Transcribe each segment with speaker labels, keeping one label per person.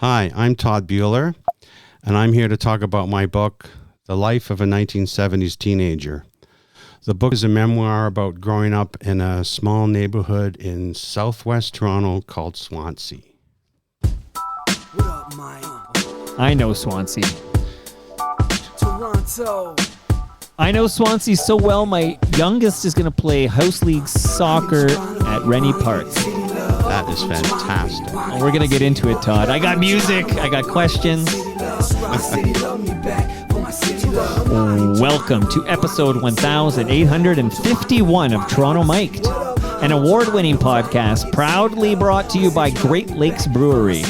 Speaker 1: Hi, I'm Todd Bueler, and I'm here to talk about my book, The Life of a 1970s Teenager. The book is a memoir about growing up in a small neighborhood in southwest Toronto called Swansea.
Speaker 2: What up, Mike?
Speaker 3: I know Swansea.
Speaker 2: Toronto.
Speaker 3: I know Swansea so well, my youngest is going to play house league soccer at Rennie Park.
Speaker 1: That is fantastic.
Speaker 3: And we're going to get into it, Todd. I got music. I got questions. Welcome to episode 1851 of Toronto Mic'd, an award-winning podcast proudly brought to you by Great Lakes Brewery.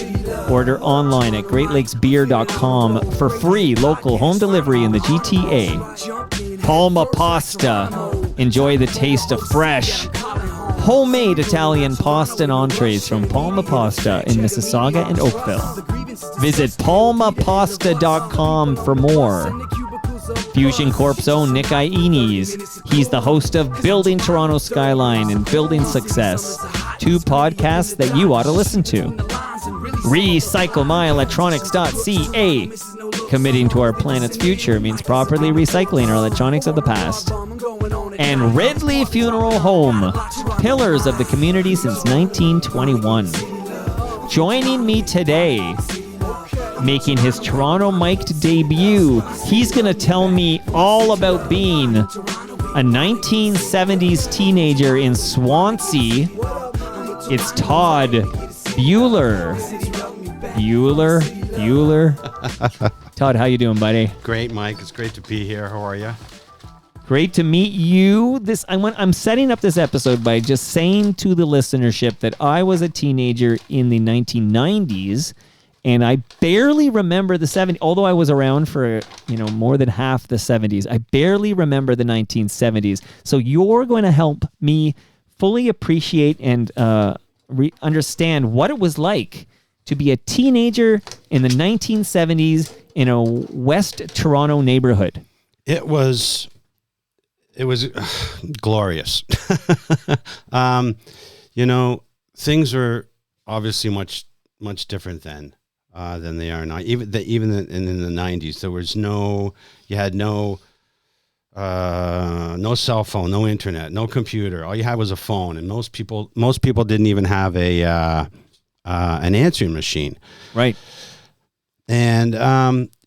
Speaker 3: Order online at greatlakesbeer.com for free local home delivery in the GTA. Palma Pasta. Enjoy the taste of fresh, homemade Italian pasta and entrees from Palma Pasta in Mississauga and Oakville. Visit palmapasta.com for more. Fusion Corp's own Nick Iones. He's the host of Building Toronto Skyline and Building Success, two podcasts that you ought to listen to. RecycleMyElectronics.ca. Committing to our planet's future means properly recycling our electronics of the past. And Ridley Funeral Home, pillars of the community since 1921. Joining me today, making his Toronto Mic'd debut, he's going to tell me all about being a 1970s teenager in Swansea. It's Todd Bueler. Bueler. Todd, how you doing, buddy?
Speaker 1: Great, Mike. It's great to be here. How are you?
Speaker 3: Great to meet you. I'm setting up this episode by just saying to the listenership that I was a teenager in the 1990s, and I barely remember the 70s. Although I was around for more than half the 70s, I barely remember the 1970s. So you're going to help me fully appreciate and understand what it was like to be a teenager in the 1970s in a West Toronto neighborhood.
Speaker 1: It was glorious. Things were obviously much different then than they are now. Even in the 90s, there was no cell phone, no internet, no computer. All you had was a phone, and most people didn't even have an answering machine.
Speaker 3: Right.
Speaker 1: And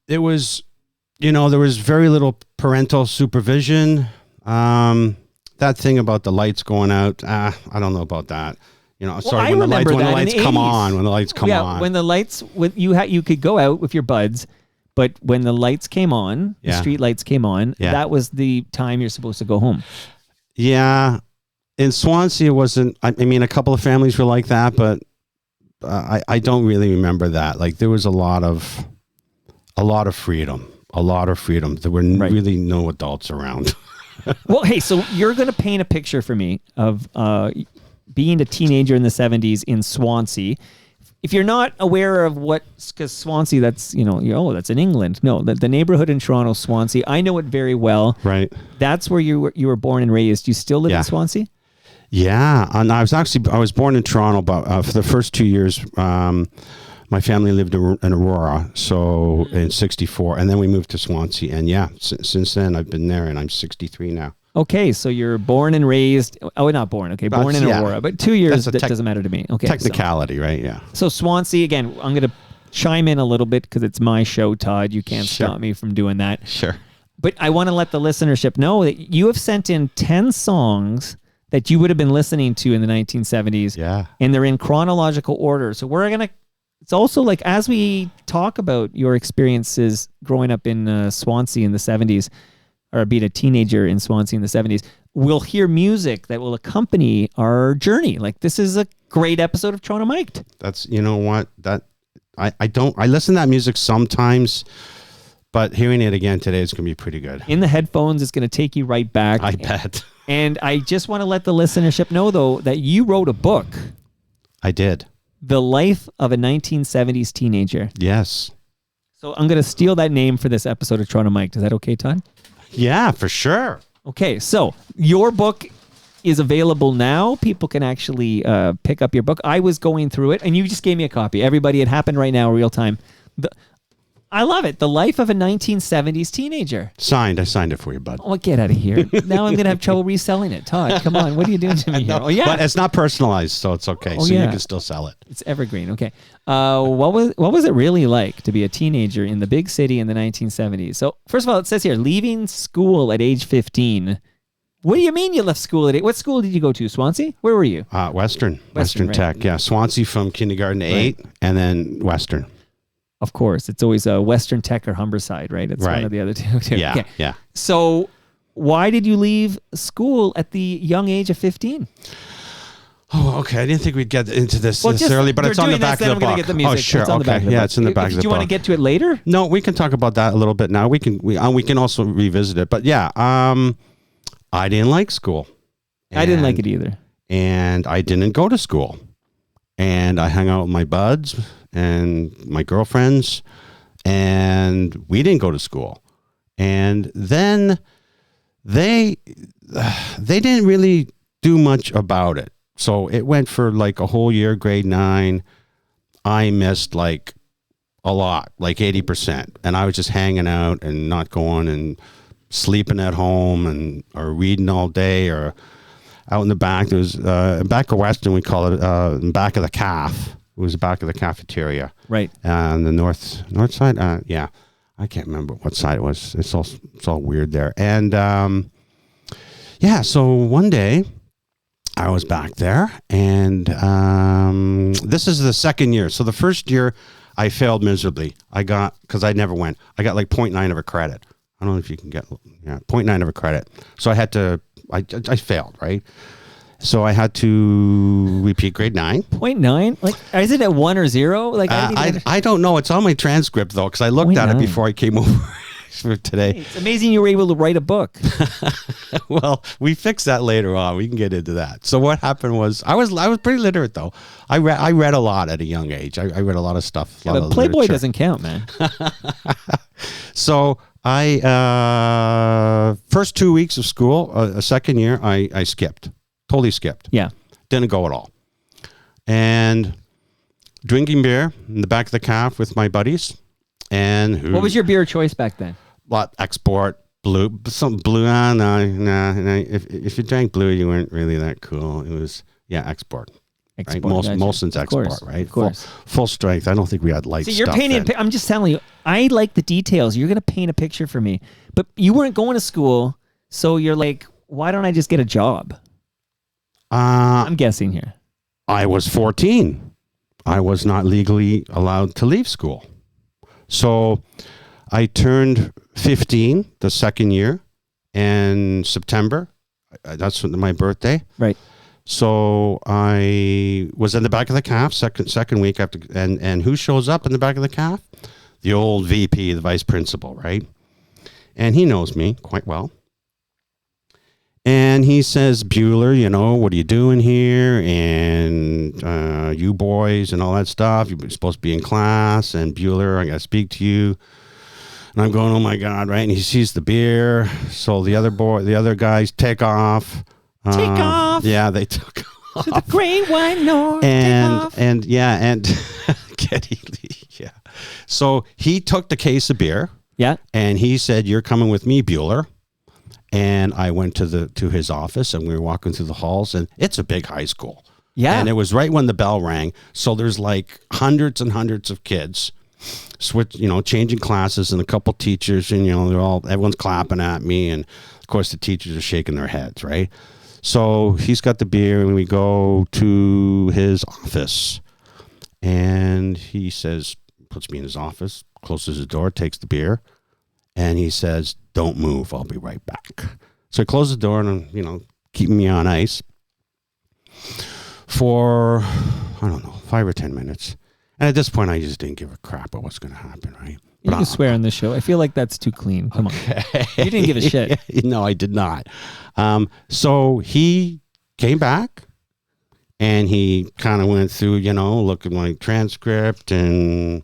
Speaker 1: it was, there was very little parental supervision. That thing about the lights going out, I don't know about that. When the lights come on.
Speaker 3: When the lights, you could go out with your buds, but when the lights came on, the street lights came on, that was the time you're supposed to go home. Yeah.
Speaker 1: In Swansea, it wasn't, a couple of families were like that, but I don't really remember that. Like, there was a lot of freedom. There were really no adults around.
Speaker 3: Well, hey, so you're going to paint a picture for me of being a teenager in the 70s in Swansea. If you're not aware of because Swansea, that's, that's in England. No, the neighborhood in Toronto, Swansea, I know it very well.
Speaker 1: Right.
Speaker 3: That's where you were born and raised. You still live in Swansea?
Speaker 1: Yeah, and I was born in Toronto, but for the first 2 years, my family lived in Aurora, so in '64, and then we moved to Swansea, and since then I've been there, and I'm 63 now.
Speaker 3: Okay, so you're born and raised. Oh, not born. Okay, born in Aurora, but 2 years that doesn't matter to me. Okay,
Speaker 1: technicality, right? Yeah.
Speaker 3: So Swansea again. I'm going to chime in a little bit because it's my show, Todd. You can't stop me from doing that.
Speaker 1: Sure.
Speaker 3: But I want to let the listenership know that you have sent in 10 songs that you would have been listening to in the 1970s.
Speaker 1: Yeah.
Speaker 3: And they're in chronological order. So it's also like, as we talk about your experiences growing up in Swansea in the 70s, or being a teenager in Swansea in the 70s, we'll hear music that will accompany our journey. Like, this is a great episode of Toronto Mic'd.
Speaker 1: That's, I listen to that music sometimes, but hearing it again today is going to be pretty good.
Speaker 3: In the headphones, it's going to take you right back.
Speaker 1: I bet.
Speaker 3: And I just want to let the listenership know, though, that you wrote a book.
Speaker 1: I did.
Speaker 3: The Life of a 1970s Teenager.
Speaker 1: Yes.
Speaker 3: So I'm going to steal that name for this episode of Toronto Mic'd. Is that okay, Todd?
Speaker 1: Yeah, for sure.
Speaker 3: Okay, so your book is available now. People can actually pick up your book. I was going through it, and you just gave me a copy. Everybody, it happened right now, real time. I love it. The Life of a 1970s Teenager.
Speaker 1: Signed. I signed it for you, bud.
Speaker 3: Oh, get out of here. Now I'm going to have trouble reselling it. Todd, come on. What are you doing to me here?
Speaker 1: No,
Speaker 3: oh, yeah.
Speaker 1: But it's not personalized, so it's okay.
Speaker 3: Oh,
Speaker 1: so
Speaker 3: yeah.
Speaker 1: you can still sell it.
Speaker 3: It's evergreen. Okay. What was it really like to be a teenager in the big city in the 1970s? So, first of all, it says here, leaving school at age 15. What do you mean you left school at 8? What school did you go to? Swansea? Where were you?
Speaker 1: Western
Speaker 3: right.
Speaker 1: Tech. Yeah, Swansea from kindergarten to 8, and then Western.
Speaker 3: Of course. It's always a Western Tech or Humberside, right? It's
Speaker 1: right.
Speaker 3: one of the other two.
Speaker 1: Yeah,
Speaker 3: okay.
Speaker 1: yeah.
Speaker 3: So why did you leave school at the young age of 15?
Speaker 1: Oh, okay. I didn't think we'd get into this
Speaker 3: Well,
Speaker 1: early, but it's on the back of the
Speaker 3: I'm going to
Speaker 1: book.
Speaker 3: get the music.
Speaker 1: Oh, sure.
Speaker 3: It's on the back
Speaker 1: Okay.
Speaker 3: of the
Speaker 1: Yeah,
Speaker 3: book.
Speaker 1: it's in the back of the book.
Speaker 3: Do you want to get to it later?
Speaker 1: No, we can talk about that a little bit now. We can also revisit it. But yeah, I didn't like school.
Speaker 3: I didn't like it either.
Speaker 1: And I didn't go to school. And I hung out with my buds and my girlfriends, and we didn't go to school. And then they didn't really do much about it. So it went for like a whole year, grade 9. I missed like a lot, like 80%. And I was just hanging out and not going and sleeping at home or reading all day or out in the back. There was back of Western, we call it back of the calf. It was the back of the cafeteria.
Speaker 3: Right.
Speaker 1: On the north side. Yeah. I can't remember what side it was. It's all weird there. And yeah, so one day I was back there, and this is the second year. So the first year I failed miserably. Because I never went. I got like 0.9 of a credit. I don't know if you can get 0.9 of a credit. So I failed, right? So I had to repeat grade 9.
Speaker 3: 0.9? Like, is it at 1 or 0? Like,
Speaker 1: I don't know. It's on my transcript though, because I looked at it before I came over for today.
Speaker 3: It's amazing you were able to write a book.
Speaker 1: Well, we fix that later on. We can get into that. So what happened was I was pretty literate though. I read a lot at a young age. I read a lot of stuff.
Speaker 3: Yeah, but Playboy doesn't count, man.
Speaker 1: So I first 2 weeks of school, a second year, I skipped. Totally skipped.
Speaker 3: Yeah.
Speaker 1: Didn't go at all. And drinking beer in the back of the calf with my buddies. And
Speaker 3: what was your beer choice back then?
Speaker 1: What, Export, Blue, some Blue. No. If you drank Blue, you weren't really that cool. It was Export. Right? Molson's Export, right?
Speaker 3: Of course.
Speaker 1: Full strength. I don't think we had light stuff.
Speaker 3: So you're painting. I'm just telling you. I like the details. You're going to paint a picture for me, but you weren't going to school, so you're like, why don't I just get a job? I'm guessing here.
Speaker 1: I was 14. I was not legally allowed to leave school. So I turned 15 the second year in September. That's my birthday.
Speaker 3: Right.
Speaker 1: So I was in the back of the calf second week after, and who shows up in the back of the calf? The old VP, the vice principal, right? And he knows me quite well. And he says, Bueler, what are you doing here? And you boys and all that stuff, you're supposed to be in class. And Bueler, I got to speak to you. And I'm going, oh my God, right? And he sees the beer. So the other guys take off.
Speaker 3: Take off.
Speaker 1: Yeah, they took off.
Speaker 3: To the great white north.
Speaker 1: And Getty Lee, yeah. So he took the case of beer.
Speaker 3: Yeah.
Speaker 1: And he said, you're coming with me, Bueler. And I went to his office, and we were walking through the halls, and it's a big high school.
Speaker 3: Yeah.
Speaker 1: And it was right when the bell rang. So there's like hundreds and hundreds of kids changing classes, and a couple teachers, and everyone's clapping at me. And of course the teachers are shaking their heads, right? So he's got the beer, and we go to his office, and he says, puts me in his office, closes the door, takes the beer, and he says, don't move, I'll be right back. So I close the door, and keeping me on ice for, I don't know, 5 or 10 minutes. And at this point, I just didn't give a crap about what's going to happen, right?
Speaker 3: You can swear on this show. I feel like that's too clean. Come on. You didn't give a shit.
Speaker 1: No, I did not. So he came back, and he kind of went through, looked at my transcript, and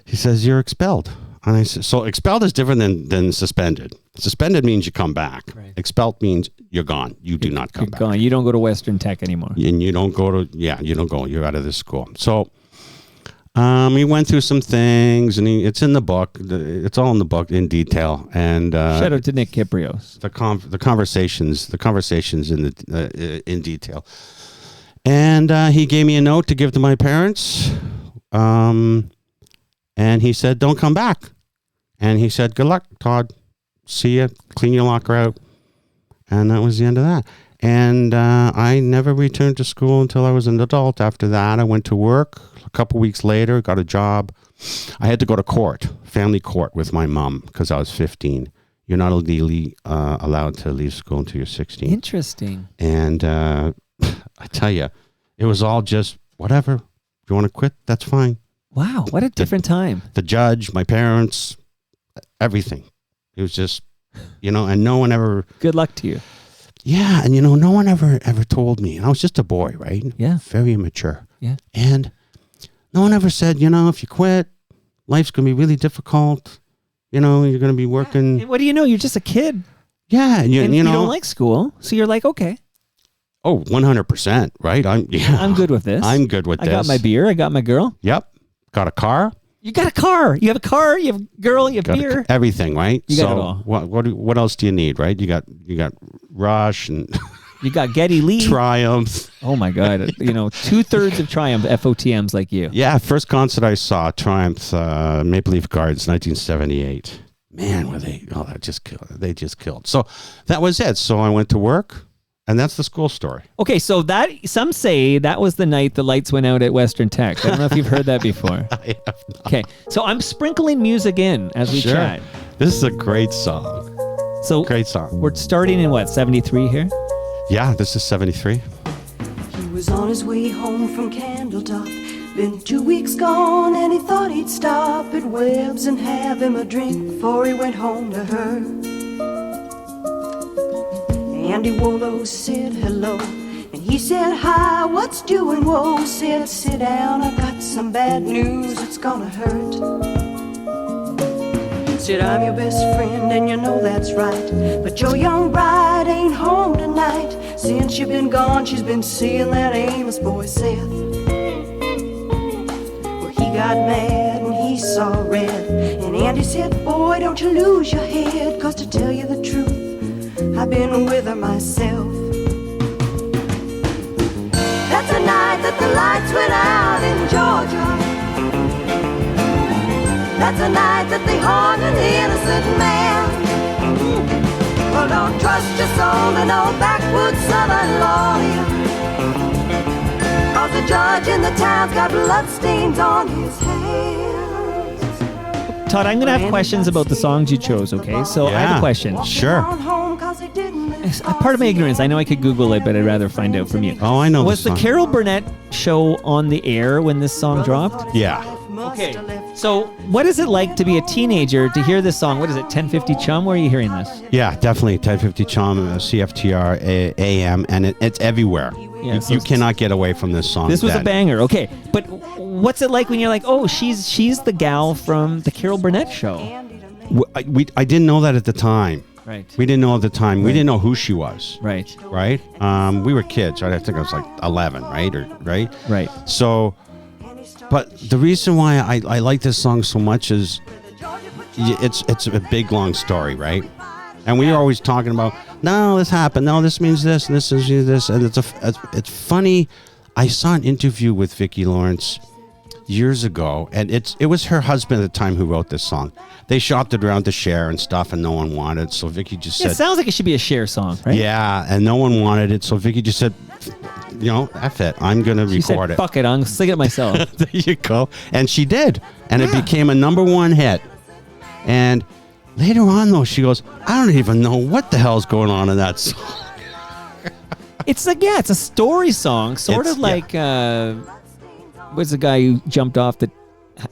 Speaker 1: he says, you're expelled. And I said, so expelled is different than suspended. Suspended means you come back.
Speaker 3: Right.
Speaker 1: Expelled means you're gone. You do not come
Speaker 3: You're
Speaker 1: back.
Speaker 3: gone. You don't go to Western Tech anymore.
Speaker 1: And you don't go to, you don't go. You're out of this school. So he went through some things, and it's in the book. It's all in the book in detail. And
Speaker 3: Shout out to Nick Kiprios.
Speaker 1: the conversations in detail. And he gave me a note to give to my parents. And he said, don't come back. And he said, good luck, Todd. See ya. Clean your locker out. And that was the end of that. And I never returned to school until I was an adult. After that, I went to work. A couple weeks later, got a job. I had to go to court, family court, with my mom because I was 15. You're not legally allowed to leave school until you're 16.
Speaker 3: Interesting.
Speaker 1: And I tell you, it was all just, whatever. You want to quit? That's fine.
Speaker 3: Wow, what a different time.
Speaker 1: The judge, my parents, everything. It was just, and no one ever...
Speaker 3: Good luck to you.
Speaker 1: Yeah, and no one ever told me. And I was just a boy, right?
Speaker 3: Yeah.
Speaker 1: Very immature.
Speaker 3: Yeah.
Speaker 1: And no one ever said, if you quit, life's going to be really difficult. You're going to be working.
Speaker 3: And what do you know? You're just a kid.
Speaker 1: Yeah. And
Speaker 3: you don't like school. So you're like, okay.
Speaker 1: Oh, 100%, right?
Speaker 3: I'm good with this.
Speaker 1: I'm good with this.
Speaker 3: I got my beer. I got my girl.
Speaker 1: Yep. Got a car.
Speaker 3: You got a car. You have a car. You have a girl. You have beer.
Speaker 1: Everything, right?
Speaker 3: You got it all.
Speaker 1: What else do you need, right? You got Rush and
Speaker 3: you got Geddy Lee.
Speaker 1: Triumph.
Speaker 3: Oh my God! 2/3 of Triumph FOTMs like you.
Speaker 1: Yeah, first concert I saw, Triumph, Maple Leaf Gardens, 1978. Man, were they? Oh, that just killed. They just killed. So that was it. So I went to work. And that's the school story.
Speaker 3: Okay, so some say that was the night the lights went out at Western Tech. I don't know if you've heard that before.
Speaker 1: I have not.
Speaker 3: Okay, so I'm sprinkling music in as we chat.
Speaker 1: This is a great song.
Speaker 3: So
Speaker 1: Great song.
Speaker 3: we're starting in what, 73 here?
Speaker 1: Yeah, this is 73.
Speaker 2: He was on his way home from Candletop. Been 2 weeks gone and he thought he'd stop at Webb's and have him a drink before he went home to her. Andy Wollo said hello, and he said hi, what's doing? Whoa, said sit down, I've got some bad news, it's gonna hurt. Said I'm your best friend and you know that's right, but your young bride ain't home tonight. Since you've been gone, she's been seeing that Amos boy Seth. Well, he got mad and he saw red, and Andy said, boy, don't you lose your head, 'cause to tell you the truth, I've been with her myself. That's a night that the lights went out in Georgia. That's a night that they hung an innocent man. Well, don't trust your soul to no backwoods southern lawyer, 'cause the judge in the town's got bloodstains on his hands.
Speaker 3: Todd, I'm going to have questions about the songs you chose, okay? So I have a question.
Speaker 1: Sure.
Speaker 3: Part of my ignorance, I know I could Google it, but I'd rather find out from you.
Speaker 1: Oh, I know.
Speaker 3: Was the Carol Burnett show on the air when this song dropped?
Speaker 1: Yeah.
Speaker 3: Okay. So what is it like to be a teenager to hear this song? What is it, 1050 Chum? Where are you hearing this?
Speaker 1: Yeah, definitely. 1050 Chum, CFTR, AM, and it's everywhere.
Speaker 3: Yeah,
Speaker 1: you cannot get away from this song.
Speaker 3: This was a banger. Okay. But what's it like when you're like, oh, she's the gal from the Carol Burnett show?
Speaker 1: I didn't know that at the time.
Speaker 3: Right.
Speaker 1: We didn't know at the time. We didn't know who she was.
Speaker 3: Right.
Speaker 1: Right? We were kids, right? I think I was like 11, right?
Speaker 3: Right.
Speaker 1: So, but the reason why I like this song so much is it's a big, long story, right? And we were always talking about, no, this happened. No, this means this, and this is this. And it's funny. I saw an interview with Vicki Lawrence years ago, and it was her husband at the time who wrote this song. They shopped it around to share and stuff, and no one wanted. So Vicki just said,
Speaker 3: it sounds like it should be a share song, right?
Speaker 1: Yeah, and no one wanted it. So Vicki just said, F it. I'm going to record it.
Speaker 3: Fuck it, I'm sing it myself.
Speaker 1: There you go. And she did. And it became a #1 hit. And later on, though, she goes, I don't even know what the hell's going on in that song.
Speaker 3: It's like, it's a story song. Sort of like, what's the guy who jumped off the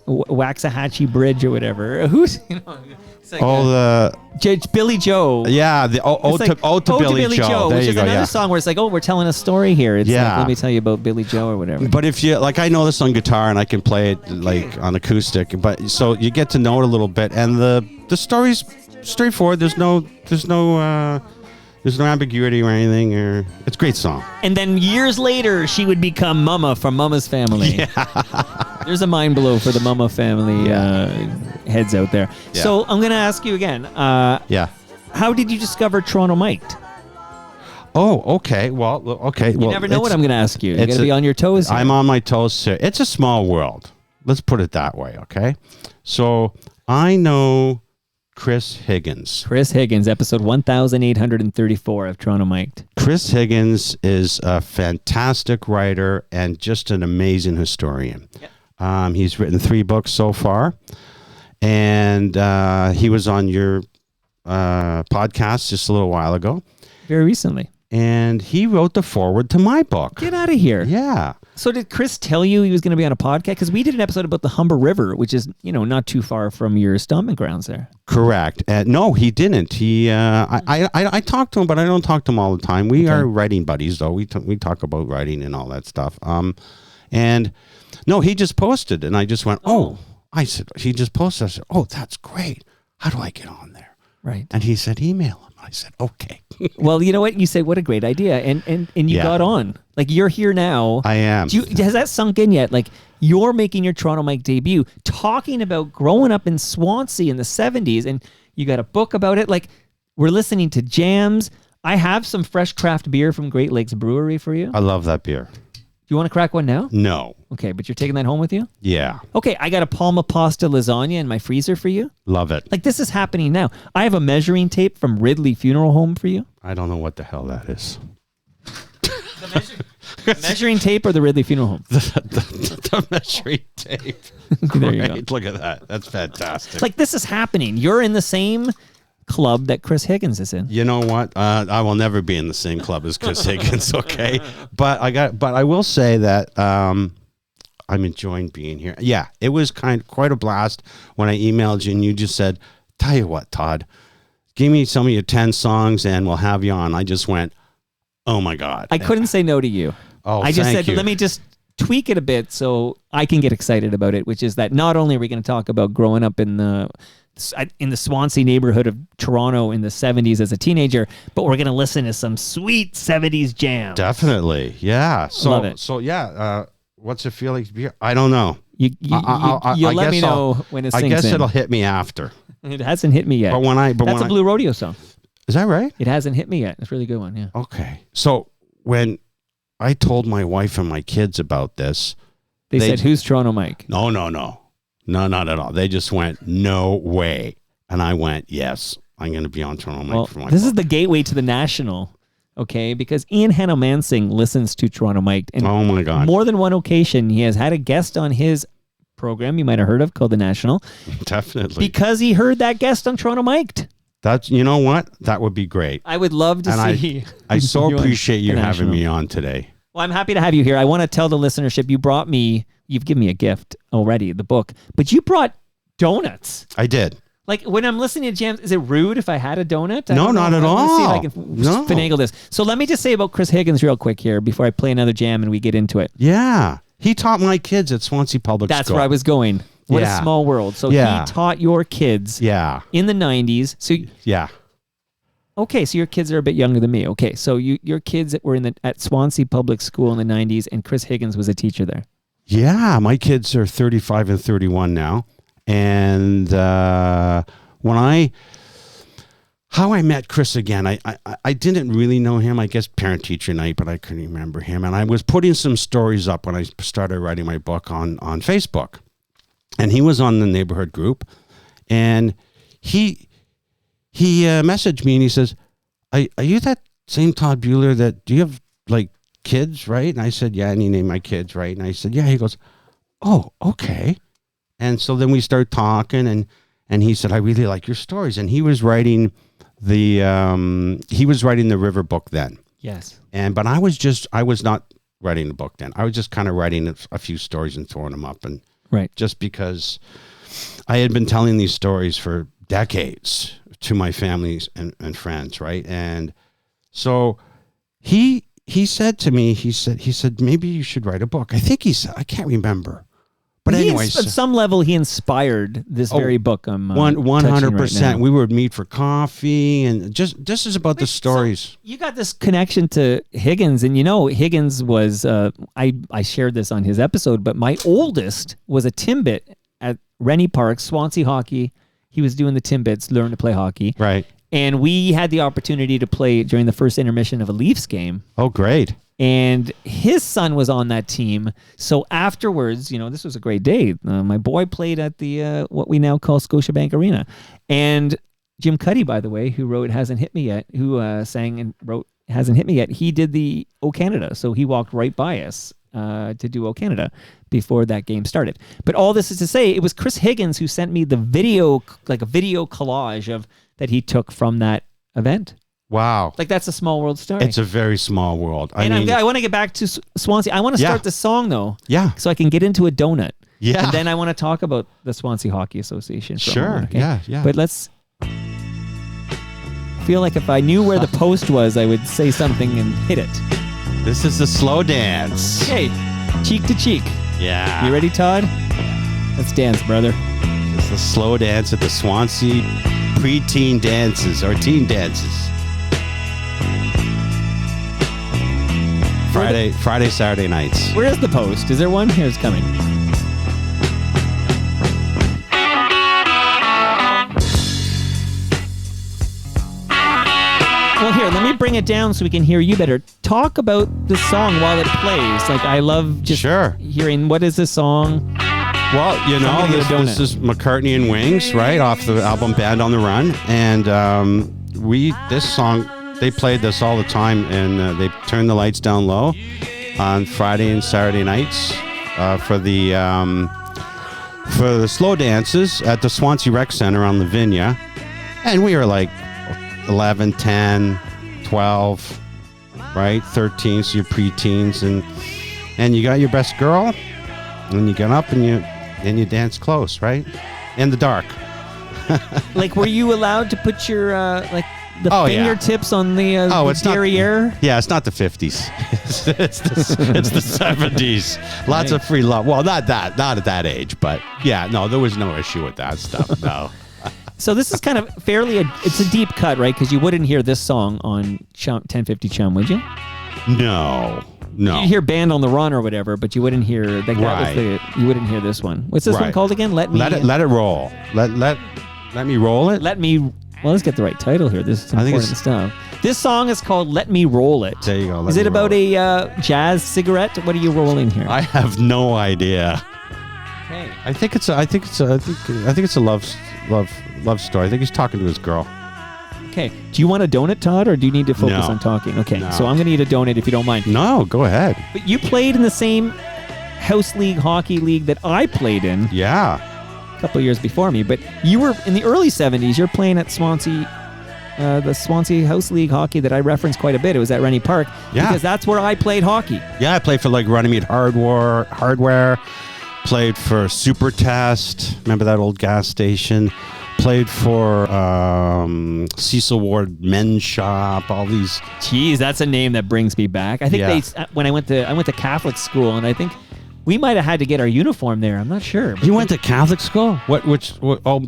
Speaker 3: Waxahachie Bridge or whatever. Who's it's like Billy Joe.
Speaker 1: Yeah, the Ode to Billy Joe. There
Speaker 3: which
Speaker 1: you
Speaker 3: is
Speaker 1: go.
Speaker 3: another
Speaker 1: Yeah.
Speaker 3: song where it's like, oh, we're telling a story here. It's
Speaker 1: Yeah.
Speaker 3: like, let me tell you about Billy Joe or whatever.
Speaker 1: But if you like, I know this on guitar and I can play it like on acoustic. But so you get to know it a little bit, and the story's straightforward. There's no ambiguity or anything. It's a great song.
Speaker 3: And then years later, she would become Mama from Mama's Family. Yeah. There's a mind blow for the Mama family heads out there.
Speaker 1: Yeah.
Speaker 3: So I'm going to ask you again.
Speaker 1: Yeah.
Speaker 3: How did you discover Toronto Mic'd?
Speaker 1: Oh, okay. Well, okay.
Speaker 3: You never know what I'm going to ask you. You got to be on your toes here.
Speaker 1: I'm on my toes, sir. It's a small world. Let's put it that way, okay? So I know Chris Higgins.
Speaker 3: Chris Higgins, episode 1834 of Toronto Mic'd.
Speaker 1: Chris Higgins is a fantastic writer and just an amazing historian. Yep. He's written 3 books so far, and he was on your podcast just a little while ago.
Speaker 3: Very recently.
Speaker 1: And he wrote the foreword to my book.
Speaker 3: Get out of here.
Speaker 1: Yeah.
Speaker 3: So did Chris tell you he was going to be on a podcast? Because we did an episode about the Humber River, which is, not too far from your stomping grounds there.
Speaker 1: Correct. No, he didn't. He, I talked to him, but I don't talk to him all the time. We are writing buddies, though. We talk about writing and all that stuff. And no, he just posted, and I just went, I said, he just posted. I said, oh, that's great. How do I get on there?
Speaker 3: Right.
Speaker 1: And he said, email him. I said, okay.
Speaker 3: Well, you know what? You said, what a great idea. And you got on. Like, you're here now.
Speaker 1: I am.
Speaker 3: Has that sunk in yet? Like, you're making your Toronto Mike debut, talking about growing up in Swansea in the 70s, and you got a book about it. Like, we're listening to jams. I have some fresh craft beer from Great Lakes Brewery for you.
Speaker 1: I love that beer.
Speaker 3: Do you want to crack one now?
Speaker 1: No.
Speaker 3: Okay, but you're taking that home with you?
Speaker 1: Yeah.
Speaker 3: Okay, I got a Palma pasta lasagna in my freezer for you.
Speaker 1: Love it.
Speaker 3: Like, this is happening now. I have a measuring tape from Ridley Funeral Home for you.
Speaker 1: I don't know what the hell that is.
Speaker 3: The measuring tape or the Ridley Funeral Home?
Speaker 1: The measuring tape.
Speaker 3: There you go.
Speaker 1: Look at that. That's fantastic.
Speaker 3: Like, this is happening. You're in the same club that Chris Higgins is in.
Speaker 1: You know what? I will never be in the same club as Chris Higgins, okay? But I will say that I'm enjoying being here. Yeah, it was quite a blast when I emailed you and you just said, tell you what, Todd, give me some of your 10 songs and we'll have you on. I just went, oh my God.
Speaker 3: I couldn't say no to you.
Speaker 1: Oh,
Speaker 3: I just
Speaker 1: thank
Speaker 3: said,
Speaker 1: you.
Speaker 3: let me just tweak it a bit so I can get excited about it, which is that not only are we going to talk about growing up in the Swansea neighborhood of Toronto in the 70s as a teenager, but we're going to listen to some sweet 70s jam.
Speaker 1: Definitely. Yeah. So,
Speaker 3: Love it.
Speaker 1: So yeah, what's it feel like to be here? I don't know.
Speaker 3: You'll let me know when it sinks in.
Speaker 1: I guess it'll hit me after.
Speaker 3: It hasn't hit me yet. That's a Blue Rodeo song.
Speaker 1: Is that right?
Speaker 3: It hasn't hit me yet. It's a really good one, yeah.
Speaker 1: Okay. So when I told my wife and my kids about this,
Speaker 3: they said, who's Toronto Mike?
Speaker 1: No, not at all. They just went, no way. And I went, yes, I'm going to be on Toronto Mike for my
Speaker 3: This
Speaker 1: book.
Speaker 3: is the gateway to the national, okay? Because Ian Hanno-Mansing listens to Toronto Mike. And
Speaker 1: oh, my God.
Speaker 3: More than one occasion, he has had a guest on his program you might have heard of called The National.
Speaker 1: Definitely.
Speaker 3: Because he heard that guest on Toronto Mike.
Speaker 1: That's, you know what? That would be great.
Speaker 3: I would love to see.
Speaker 1: I so appreciate you having me on today.
Speaker 3: Well, I'm happy to have you here. I want to tell the listenership you've given me a gift already, the book, but you brought donuts.
Speaker 1: I did.
Speaker 3: Like, when I'm listening to jams, is it rude if I had a donut?
Speaker 1: No, not at all.
Speaker 3: Let's see if I can finagle this. So let me just say about Chris Higgins real quick here before I play another jam and we get into it.
Speaker 1: Yeah. He taught my kids at Swansea Public School.
Speaker 3: That's where I was going. What a small world. So he taught your kids in the 90s. So
Speaker 1: yeah.
Speaker 3: Okay, so your kids are a bit younger than me. Okay, so your kids that were at Swansea Public School in the 90s, and Chris Higgins was a teacher there. Yeah,
Speaker 1: my kids are 35 and 31 now. And how I met Chris again, I didn't really know him. I guess parent-teacher night, but I couldn't remember him. And I was putting some stories up when I started writing my book on Facebook. And he was on the neighborhood group. And he messaged me and he says, are you that same Todd Bueler do you have like kids, right? And I said, yeah. And he named my kids, right? And I said, yeah. He goes, oh, okay. And so then we start talking and he said, I really like your stories. And he was writing the River book then.
Speaker 3: Yes.
Speaker 1: But I was not writing the book then. I was just kind of writing a few stories and throwing them up. And
Speaker 3: Right.
Speaker 1: Just because I had been telling these stories for decades to my families and friends, right? And so he said to me, he said, maybe you should write a book. I think he said, I can't remember. But anyways,
Speaker 3: at some level, he inspired this very book. I'm
Speaker 1: 100%.
Speaker 3: Right,
Speaker 1: we would meet for coffee, and this is about the stories.
Speaker 3: So you got this connection to Higgins, and Higgins was. I shared this on his episode, but my oldest was a Timbit at Rennie Park, Swansea hockey. He was doing the Timbits, learn to play hockey,
Speaker 1: right?
Speaker 3: And we had the opportunity to play during the first intermission of a Leafs game.
Speaker 1: Oh, great.
Speaker 3: And his son was on that team. So afterwards, this was a great day. My boy played at the what we now call Scotiabank Arena. And Jim Cuddy, by the way, who wrote Hasn't Hit Me Yet, who sang and wrote Hasn't Hit Me Yet, he did the O Canada. So he walked right by us to do O Canada before that game started. But all this is to say, it was Chris Higgins who sent me the video, like a video collage that he took from that event.
Speaker 1: Wow.
Speaker 3: Like, that's a small world story.
Speaker 1: It's a very small world. I
Speaker 3: want to get back to Swansea. I want to start the song, though.
Speaker 1: Yeah.
Speaker 3: So I can get into a donut.
Speaker 1: Yeah.
Speaker 3: And then I want to talk about the Swansea Hockey Association.
Speaker 1: Sure.
Speaker 3: Okay?
Speaker 1: Yeah.
Speaker 3: But let's... feel like if I knew where the post was, I would say something and hit it.
Speaker 1: This is the slow dance.
Speaker 3: Hey, cheek to cheek.
Speaker 1: Yeah.
Speaker 3: You ready, Todd? Let's dance, brother.
Speaker 1: It's the slow dance at the Swansea pre-teen dances or teen dances. Friday, Saturday nights.
Speaker 3: Where is the post? Is there one? Here, it's coming. Well, here, let me bring it down so we can hear you better. Talk about the song while it plays. Like, I love just hearing, what is this song?
Speaker 1: Well, this is McCartney and Wings, right, off the album Band on the Run. And this song, they played this all the time, and they turned the lights down low on Friday and Saturday nights for the slow dances at the Swansea Rec Center on Lavinia. And we were like 11, 10, 12, right, 13, so you're preteens, and you got your best girl, and you get up and you dance close, right, in the dark.
Speaker 3: Like, were you allowed to put your fingertips on the derriere?
Speaker 1: It's not the 50s. it's the 70s. Lots of free love. Well, not at that age, but there was no issue with that stuff. No.
Speaker 3: So this is kind of it's a deep cut, right? Because you wouldn't hear this song on 1050 Chum, would you?
Speaker 1: No.
Speaker 3: You'd hear Band on the Run or whatever, but you wouldn't hear you wouldn't hear this one. What's this one called again? Let it roll. Let me roll it. Let's get the right title here. This is important stuff. This song is called Let Me Roll It.
Speaker 1: There you go.
Speaker 3: Is it about a jazz cigarette? What are you rolling here?
Speaker 1: I have no idea.
Speaker 3: Okay.
Speaker 1: I think it's a love story. I think he's talking to his girl.
Speaker 3: Okay. Do you want a donut, Todd, or do you need to focus on talking? Okay. No. So I'm going to eat a donut if you don't mind.
Speaker 1: No, go ahead.
Speaker 3: But you played in the same house league hockey league that I played in.
Speaker 1: Yeah.
Speaker 3: A couple of years before me, but you were in the early 70s. You're playing at Swansea, the Swansea House League hockey that I referenced quite a bit. It was at Rennie Park because that's where I played hockey. Yeah,
Speaker 1: I played for like Runnymede Hardware. Played for Super Test. Remember that old gas station? Played for Cecil Ward Men's Shop. All these.
Speaker 3: Jeez, that's a name that brings me back. I think when I went to Catholic school, and I think we might have had to get our uniform there. I'm not sure.
Speaker 1: You went to Catholic school? What?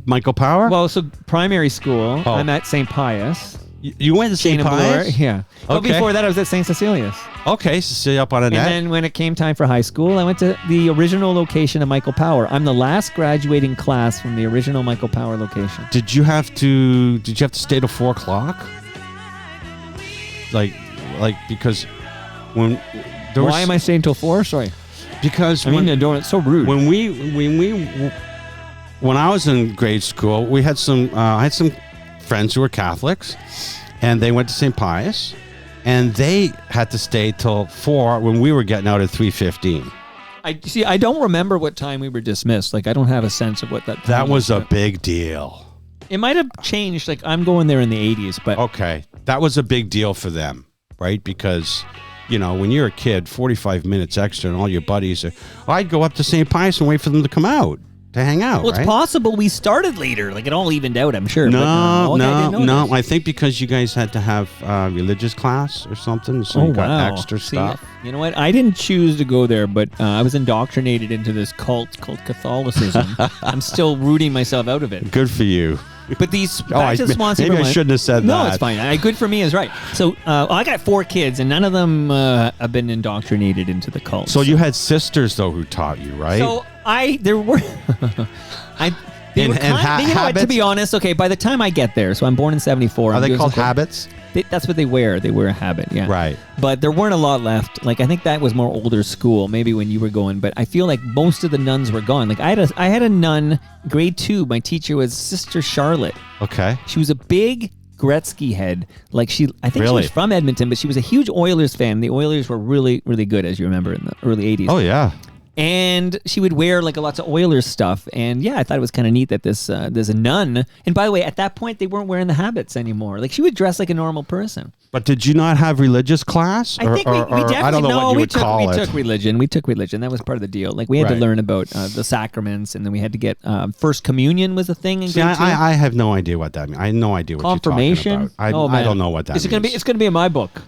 Speaker 1: Michael Power?
Speaker 3: Well, so primary school. Oh. I'm at St. Pius.
Speaker 1: You went to St. Pius?
Speaker 3: Yeah. But before that, I was at St. Cecilia's.
Speaker 1: Okay, Cecilia up on a net.
Speaker 3: And then when it came time for high school, I went to the original location of Michael Power. I'm the last graduating class from the original Michael Power location.
Speaker 1: Did you have to stay till 4 o'clock? Like because when there
Speaker 3: Why am I staying till 4? Sorry.
Speaker 1: Because
Speaker 3: it's so rude.
Speaker 1: When I was in grade school, we had I had some friends who were Catholics, and they went to St. Pius, and they had to stay till 4 when we were getting out at 3:15.
Speaker 3: I don't remember what time we were dismissed. Like, I don't have a sense of what that time
Speaker 1: That was a big deal.
Speaker 3: It might have changed. Like, I'm going there in the 80s, but
Speaker 1: okay, that was a big deal for them, right? Because you know, when you're a kid, 45 minutes extra and all your buddies are, I'd go up to St. Pius and wait for them to come out to hang out,
Speaker 3: Well,
Speaker 1: right?
Speaker 3: it's possible we started later. Like, it all evened out, I'm sure.
Speaker 1: No,
Speaker 3: but okay, I didn't know
Speaker 1: no.
Speaker 3: this.
Speaker 1: I think because you guys had to have religious class or something, so you got extra
Speaker 3: See,
Speaker 1: stuff.
Speaker 3: you know what? I didn't choose to go there, but I was indoctrinated into this cult called Catholicism. I'm still rooting myself out of it.
Speaker 1: Good for you.
Speaker 3: But these
Speaker 1: I shouldn't have said that.
Speaker 3: No, it's fine. Good for me is right. So I got 4 kids, and none of them have been indoctrinated into the cult.
Speaker 1: So you had sisters though who taught you, right?
Speaker 3: So there were. They were to be honest, okay, by the time I get there, so I'm born in 74.
Speaker 1: Are they called habits?
Speaker 3: That's what they wear. They wear a habit, yeah.
Speaker 1: Right.
Speaker 3: But there weren't a lot left. Like, I think that was more older school, maybe when you were going. But I feel like most of the nuns were gone. Like, I had a nun, grade 2. My teacher was Sister Charlotte.
Speaker 1: Okay.
Speaker 3: She was a big Gretzky head. Like, I think she was from Edmonton, but she was a huge Oilers fan. The Oilers were really, really good, as you remember, in the early 80s.
Speaker 1: Oh, yeah.
Speaker 3: And she would wear like lots of Oilers stuff. And yeah, I thought it was kind of neat that there's a nun. And by the way, at that point, they weren't wearing the habits anymore. Like, she would dress like a normal person.
Speaker 1: But did you not have religious class?
Speaker 3: I think we definitely,
Speaker 1: I don't know what you would call it.
Speaker 3: We took religion. We took religion. That was part of the deal. Like, we had to learn about the sacraments, and then we had to get First Communion was a thing in grade 2.
Speaker 1: I have no idea what that means. I have no idea what
Speaker 3: Confirmation?
Speaker 1: you're talking about. I don't know what that means.
Speaker 3: It's gonna be in my book.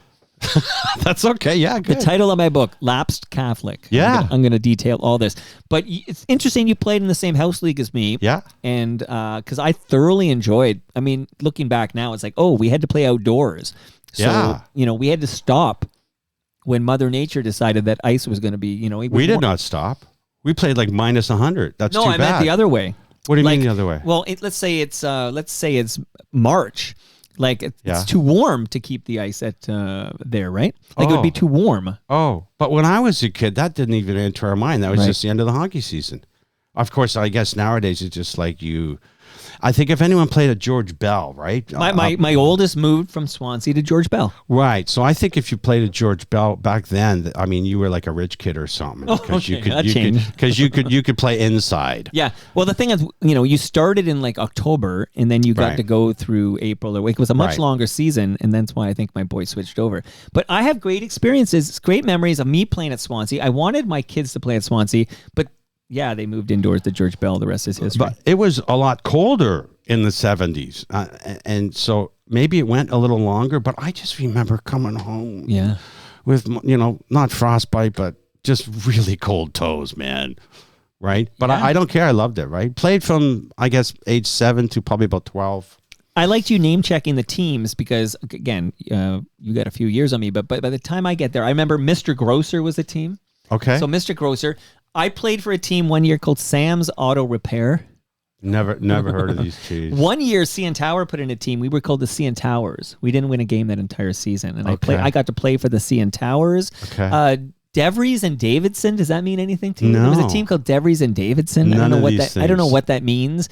Speaker 1: That's okay. Yeah, good.
Speaker 3: The title of my book, Lapsed Catholic.
Speaker 1: Yeah.
Speaker 3: I'm gonna detail all this. But it's interesting you played in the same house league as me.
Speaker 1: Yeah.
Speaker 3: And because I thoroughly enjoyed, I mean, looking back now, it's like, we had to play outdoors. So,
Speaker 1: Yeah.
Speaker 3: We had to stop when Mother Nature decided that ice was going to be,
Speaker 1: we did not stop. We played like minus 100. That's too bad.
Speaker 3: No, I meant the other way.
Speaker 1: What do you mean the other way?
Speaker 3: Well, let's say it's March. Like, it's too warm to keep the ice at there, right? Like, it would be too warm.
Speaker 1: Oh, but when I was a kid, that didn't even enter our mind. That was just the end of the hockey season. Of course, I guess nowadays it's just like I think if anyone played at George Bell, right?
Speaker 3: My oldest moved from Swansea to George Bell.
Speaker 1: Right. So I think if you played at George Bell back then, I mean, you were like a rich kid or something. Because you could play inside.
Speaker 3: Yeah. Well, the thing is, you started in like October, and then you got to go through April. It was a much longer season, and that's why I think my boys switched over. But I have great experiences, great memories of me playing at Swansea. I wanted my kids to play at Swansea, but yeah, they moved indoors to George Bell. The rest is history.
Speaker 1: But it was a lot colder in the 70s. And so maybe it went a little longer, but I just remember coming home with, not frostbite, but just really cold toes, man. Right? But I don't care. I loved it, right? Played from, I guess, age 7 to probably about 12.
Speaker 3: I liked you name checking the teams because, again, you got a few years on me, but by the time I get there, I remember Mr. Grosser was a team.
Speaker 1: Okay.
Speaker 3: So Mr. Grosser, I played for a team one year called Sam's Auto Repair.
Speaker 1: Never heard of these teams.
Speaker 3: One year, CN Tower put in a team. We were called the CN Towers. We didn't win a game that entire season, and I got to play for the CN Towers.
Speaker 1: Okay.
Speaker 3: DeVries and Davidson. Does that mean anything to you?
Speaker 1: No.
Speaker 3: There was a team called DeVries and Davidson.
Speaker 1: None of these
Speaker 3: I
Speaker 1: things.
Speaker 3: don't know what that means.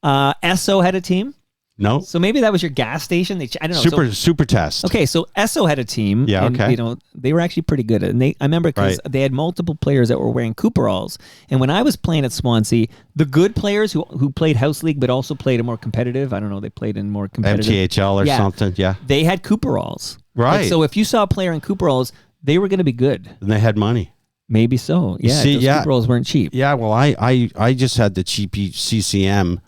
Speaker 3: Esso had a team.
Speaker 1: No.
Speaker 3: So maybe that was your gas station. I don't know.
Speaker 1: Super test.
Speaker 3: Okay, so Esso had a team.
Speaker 1: Yeah,
Speaker 3: and,
Speaker 1: okay.
Speaker 3: They were actually pretty good. And I remember because they had multiple players that were wearing Cooperalls. And when I was playing at Swansea, the good players who played house league but also played a more competitive, I don't know, they played in more competitive.
Speaker 1: MTHL or something, yeah.
Speaker 3: They had Cooperalls.
Speaker 1: Right.
Speaker 3: Like, so if you saw a player in Cooperalls, they were going to be good.
Speaker 1: And they had money.
Speaker 3: Maybe so. Yeah, those Cooperalls weren't cheap.
Speaker 1: Yeah, well, I just had the cheapy CCM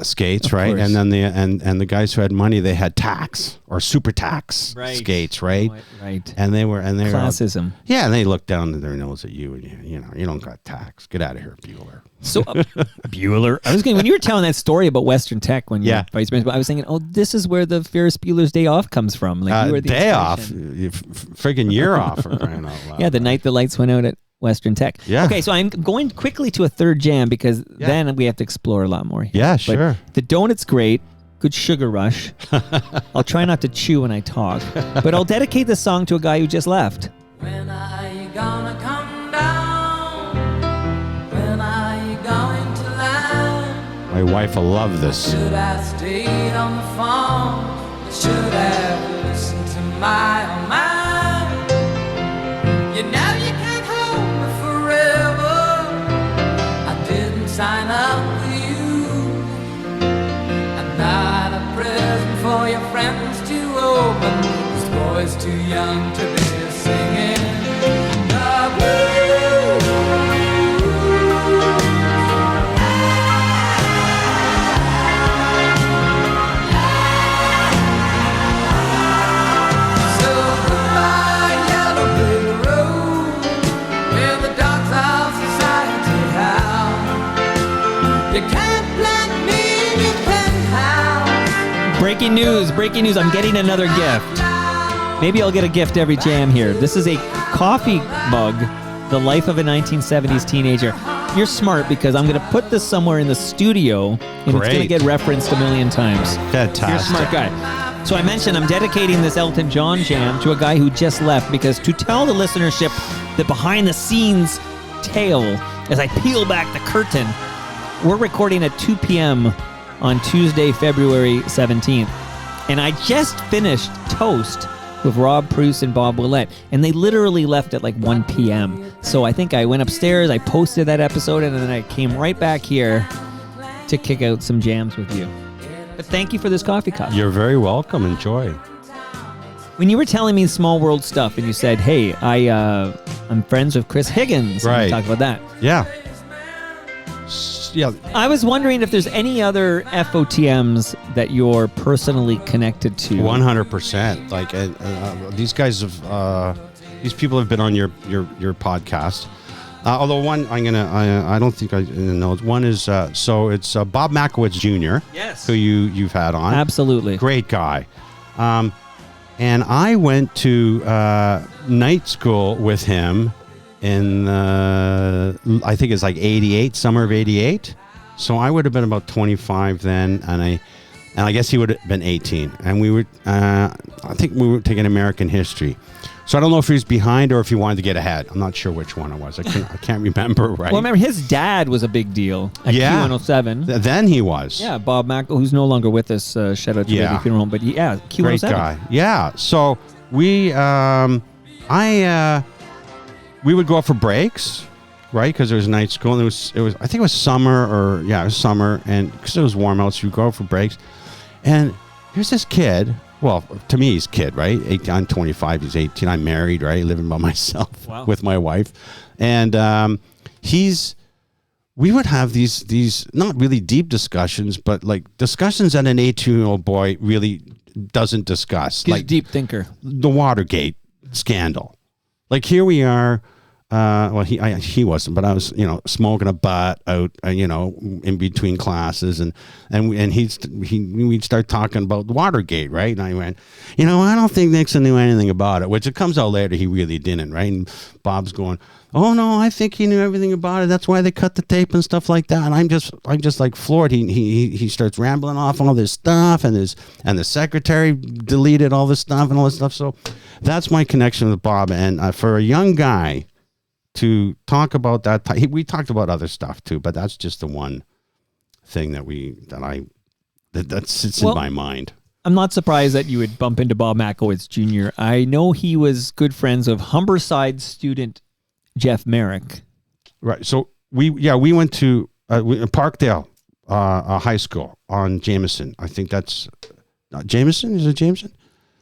Speaker 1: skates, right?
Speaker 3: Course.
Speaker 1: And then the guys who had money, they had tax or super tax skates, right?
Speaker 3: Right.
Speaker 1: And they were
Speaker 3: classism.
Speaker 1: And they looked down their nose at you, and you don't got tax. Get out of here, Bueler.
Speaker 3: So Bueller. I was going when you were telling that story about Western Tech when you were vice principal. I was thinking, this is where the Ferris Bueller's Day Off comes from. Like you were the
Speaker 1: day off, friggin' year off. For crying out loud.
Speaker 3: Yeah, the night the lights went out at Western Tech.
Speaker 1: Yeah.
Speaker 3: Okay, so I'm going quickly to a third jam because then we have to explore a lot more here.
Speaker 1: Yeah, sure.
Speaker 3: But the donut's great. Good sugar rush. I'll try not to chew when I talk, but I'll dedicate this song to a guy who just left.
Speaker 2: When are you gonna come down? When are you going to land?
Speaker 1: My wife will love this.
Speaker 2: Should I stayed on the phone? Should have listened to my own mind? You know you can't hold me forever. I didn't sign up with you. I'm not a present for your friends to open. This boy's too young to be
Speaker 4: singing the blues. So goodbye, yellow brick road, where the dogs of society howl. You can't plant me in your penthouse.
Speaker 3: Breaking news, breaking news. I'm getting another gift. Maybe I'll get a gift every jam here. This is a coffee mug, The Life of a 1970s Teenager. You're smart because I'm going to put this somewhere in the studio and it's going to
Speaker 1: Great.
Speaker 3: get referenced a million times.
Speaker 1: Fantastic.
Speaker 3: You're a smart guy. So I mentioned I'm dedicating this Elton John jam to a guy who just left because to tell the listenership the behind the scenes tale as I peel back the curtain, we're recording at 2 p.m. on Tuesday, February 17th. And I just finished Toast with Rob Bruce and Bob Willett, and they literally left at like 1 p.m. So I think I went upstairs, I posted that episode, and then I came right back here to kick out some jams with you. But thank you for this coffee cup.
Speaker 1: You're very welcome. Enjoy.
Speaker 3: When you were telling me small world stuff, and you said, "Hey, I'm friends with Chris Higgins," and
Speaker 1: Right.
Speaker 3: we talked about that.
Speaker 1: Yeah. Yeah.
Speaker 3: I was wondering if there's any other FOTMs that you're personally connected to.
Speaker 1: 100%. Like these guys have, these people have been on your podcast. Although one, I don't think I know. One is so it's Bob Makowitz Jr.
Speaker 3: Yes.
Speaker 1: Who you've had on.
Speaker 3: Absolutely.
Speaker 1: Great guy. And I went to night school with him in I think it's like 88, summer of 88. So I would have been about 25 then, and I guess he would have been 18. And we were I think we were taking American history. So I don't know if he was behind or if he wanted to get ahead. I'm not sure which one it was. I can't remember, right?
Speaker 3: Well, remember, his dad was a big deal at
Speaker 1: Yeah.
Speaker 3: Q107.
Speaker 1: Then he was.
Speaker 3: Yeah, Bob Mack, who's no longer with us. Shout out to
Speaker 1: Yeah.
Speaker 3: Baby Funeral Home. But yeah, Q107.
Speaker 1: Great guy. Yeah. So we we would go out for breaks, right? Because there was night school, and it was I think it was summer it was summer, and because it was warm out, so we go out for breaks. And here's this kid. Well, to me, he's a kid, right? I'm 25. He's 18. I'm married, right? Living by myself with my wife, and we would have these not really deep discussions, but like discussions that an 18-year-old boy really doesn't discuss.
Speaker 3: He's
Speaker 1: like
Speaker 3: a deep thinker.
Speaker 1: the Watergate scandal. Like here we are. Well, he wasn't, but I was, smoking a butt out, in between classes, and we'd start talking about Watergate, right? And I went, I don't think Nixon knew anything about it, which it comes out later he really didn't, right? And Bob's going, oh no, I think he knew everything about it. That's why they cut the tape and stuff like that. And I'm just like floored. He starts rambling off all this stuff, and the secretary deleted all this stuff and all this stuff. So that's my connection with Bob. And for a young guy to talk about that, we talked about other stuff too, but that's just the one thing that sits in my mind.
Speaker 3: I'm not surprised that you would bump into Bob Makowitz Jr. I know he was good friends of Humberside student Jeff Merrick.
Speaker 1: Right. So we went to Parkdale High School on Jameson. I think that's Jameson. Is it Jameson?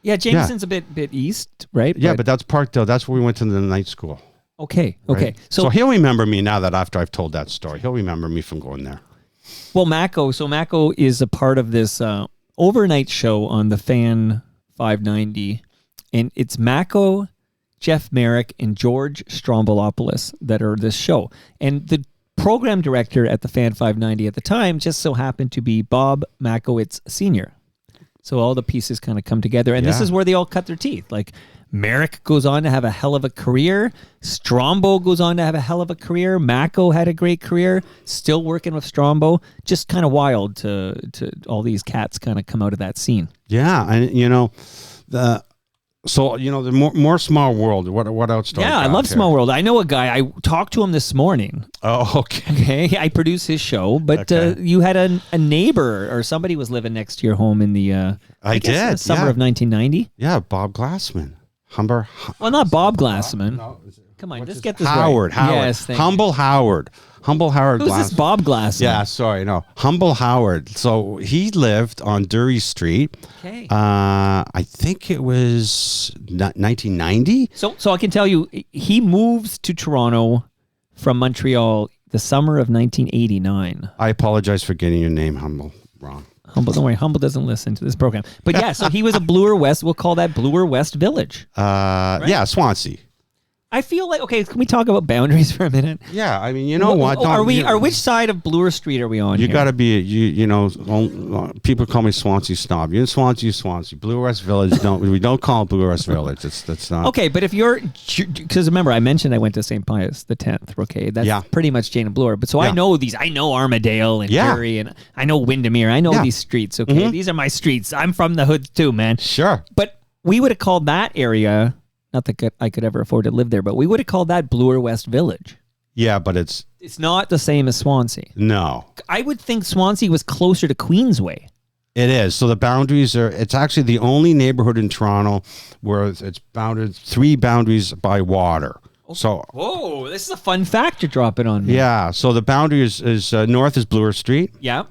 Speaker 3: Yeah, Jameson's a bit east, right?
Speaker 1: Yeah, but that's Parkdale. That's where we went to the night school.
Speaker 3: Okay.
Speaker 1: Right? So he'll remember me now that after I've told that story. He'll remember me from going there.
Speaker 3: Well, Mako is a part of this overnight show on the Fan 590, and it's Mako, Jeff Merrick, and George Strombolopoulos that are this show. And the program director at the Fan 590 at the time just so happened to be Bob Makowitz Sr. So all the pieces kind of come together, and this is where they all cut their teeth. Like, Merrick goes on to have a hell of a career. Strombo goes on to have a hell of a career. Mako had a great career, still working with Strombo. Just kind of wild to all these cats kind of come out of that scene.
Speaker 1: Yeah, and the more Small World. What else?
Speaker 3: Yeah, I love Small World. I know a guy. I talked to him this morning.
Speaker 1: Oh, okay.
Speaker 3: Okay, I produce his show, but you had a neighbor or somebody was living next to your home in the
Speaker 1: I did
Speaker 3: summer of 1990.
Speaker 1: Yeah, Bob Glassman.
Speaker 3: Well, not Bob Glassman.
Speaker 1: No.
Speaker 3: come on, just get this right.
Speaker 1: Howard.
Speaker 3: Yes, thank you.
Speaker 1: Humble Howard. Humble Howard
Speaker 3: Who's
Speaker 1: Glass.
Speaker 3: this Bob Glassman?
Speaker 1: Yeah, sorry, no. Humble Howard. So he lived on Dury Street.
Speaker 3: Okay.
Speaker 1: I think it was 1990.
Speaker 3: So I can tell you, he moves to Toronto from Montreal the summer of 1989.
Speaker 1: I apologize for getting your name Humble wrong.
Speaker 3: Humble, don't worry, Humble doesn't listen to this program. But yeah, so he was a Bloor West. We'll call that Bloor West Village.
Speaker 1: Yeah, Swansea.
Speaker 3: I feel like, okay, can we talk about boundaries for a minute?
Speaker 1: Yeah, I mean, you know what?
Speaker 3: Which side of Bloor Street are we on?
Speaker 1: You
Speaker 3: here?
Speaker 1: got to be, people call me Swansea snob. You're in Swansea. Blue West Village, we don't call it Blue West Village. That's not.
Speaker 3: Okay, but if you're, because remember, I mentioned I went to St. Pius X, okay? That's pretty much Jane and Bloor. But so I know these, I know Armadale and Derry, and I know Windermere. I know these streets, okay?
Speaker 1: Mm-hmm.
Speaker 3: These are my streets. I'm from the hood too, man.
Speaker 1: Sure.
Speaker 3: But we would have called that area, not that I could ever afford to live there, but we would have called that Bloor West Village.
Speaker 1: Yeah, but it's
Speaker 3: not the same as Swansea.
Speaker 1: No.
Speaker 3: I would think Swansea was closer to Queensway.
Speaker 1: It is. So the boundaries it's actually the only neighborhood in Toronto where it's bounded 3 boundaries by water. So
Speaker 3: whoa, this is a fun fact you're dropping on me.
Speaker 1: Yeah. So the boundary is north is Bloor Street.
Speaker 3: Yeah.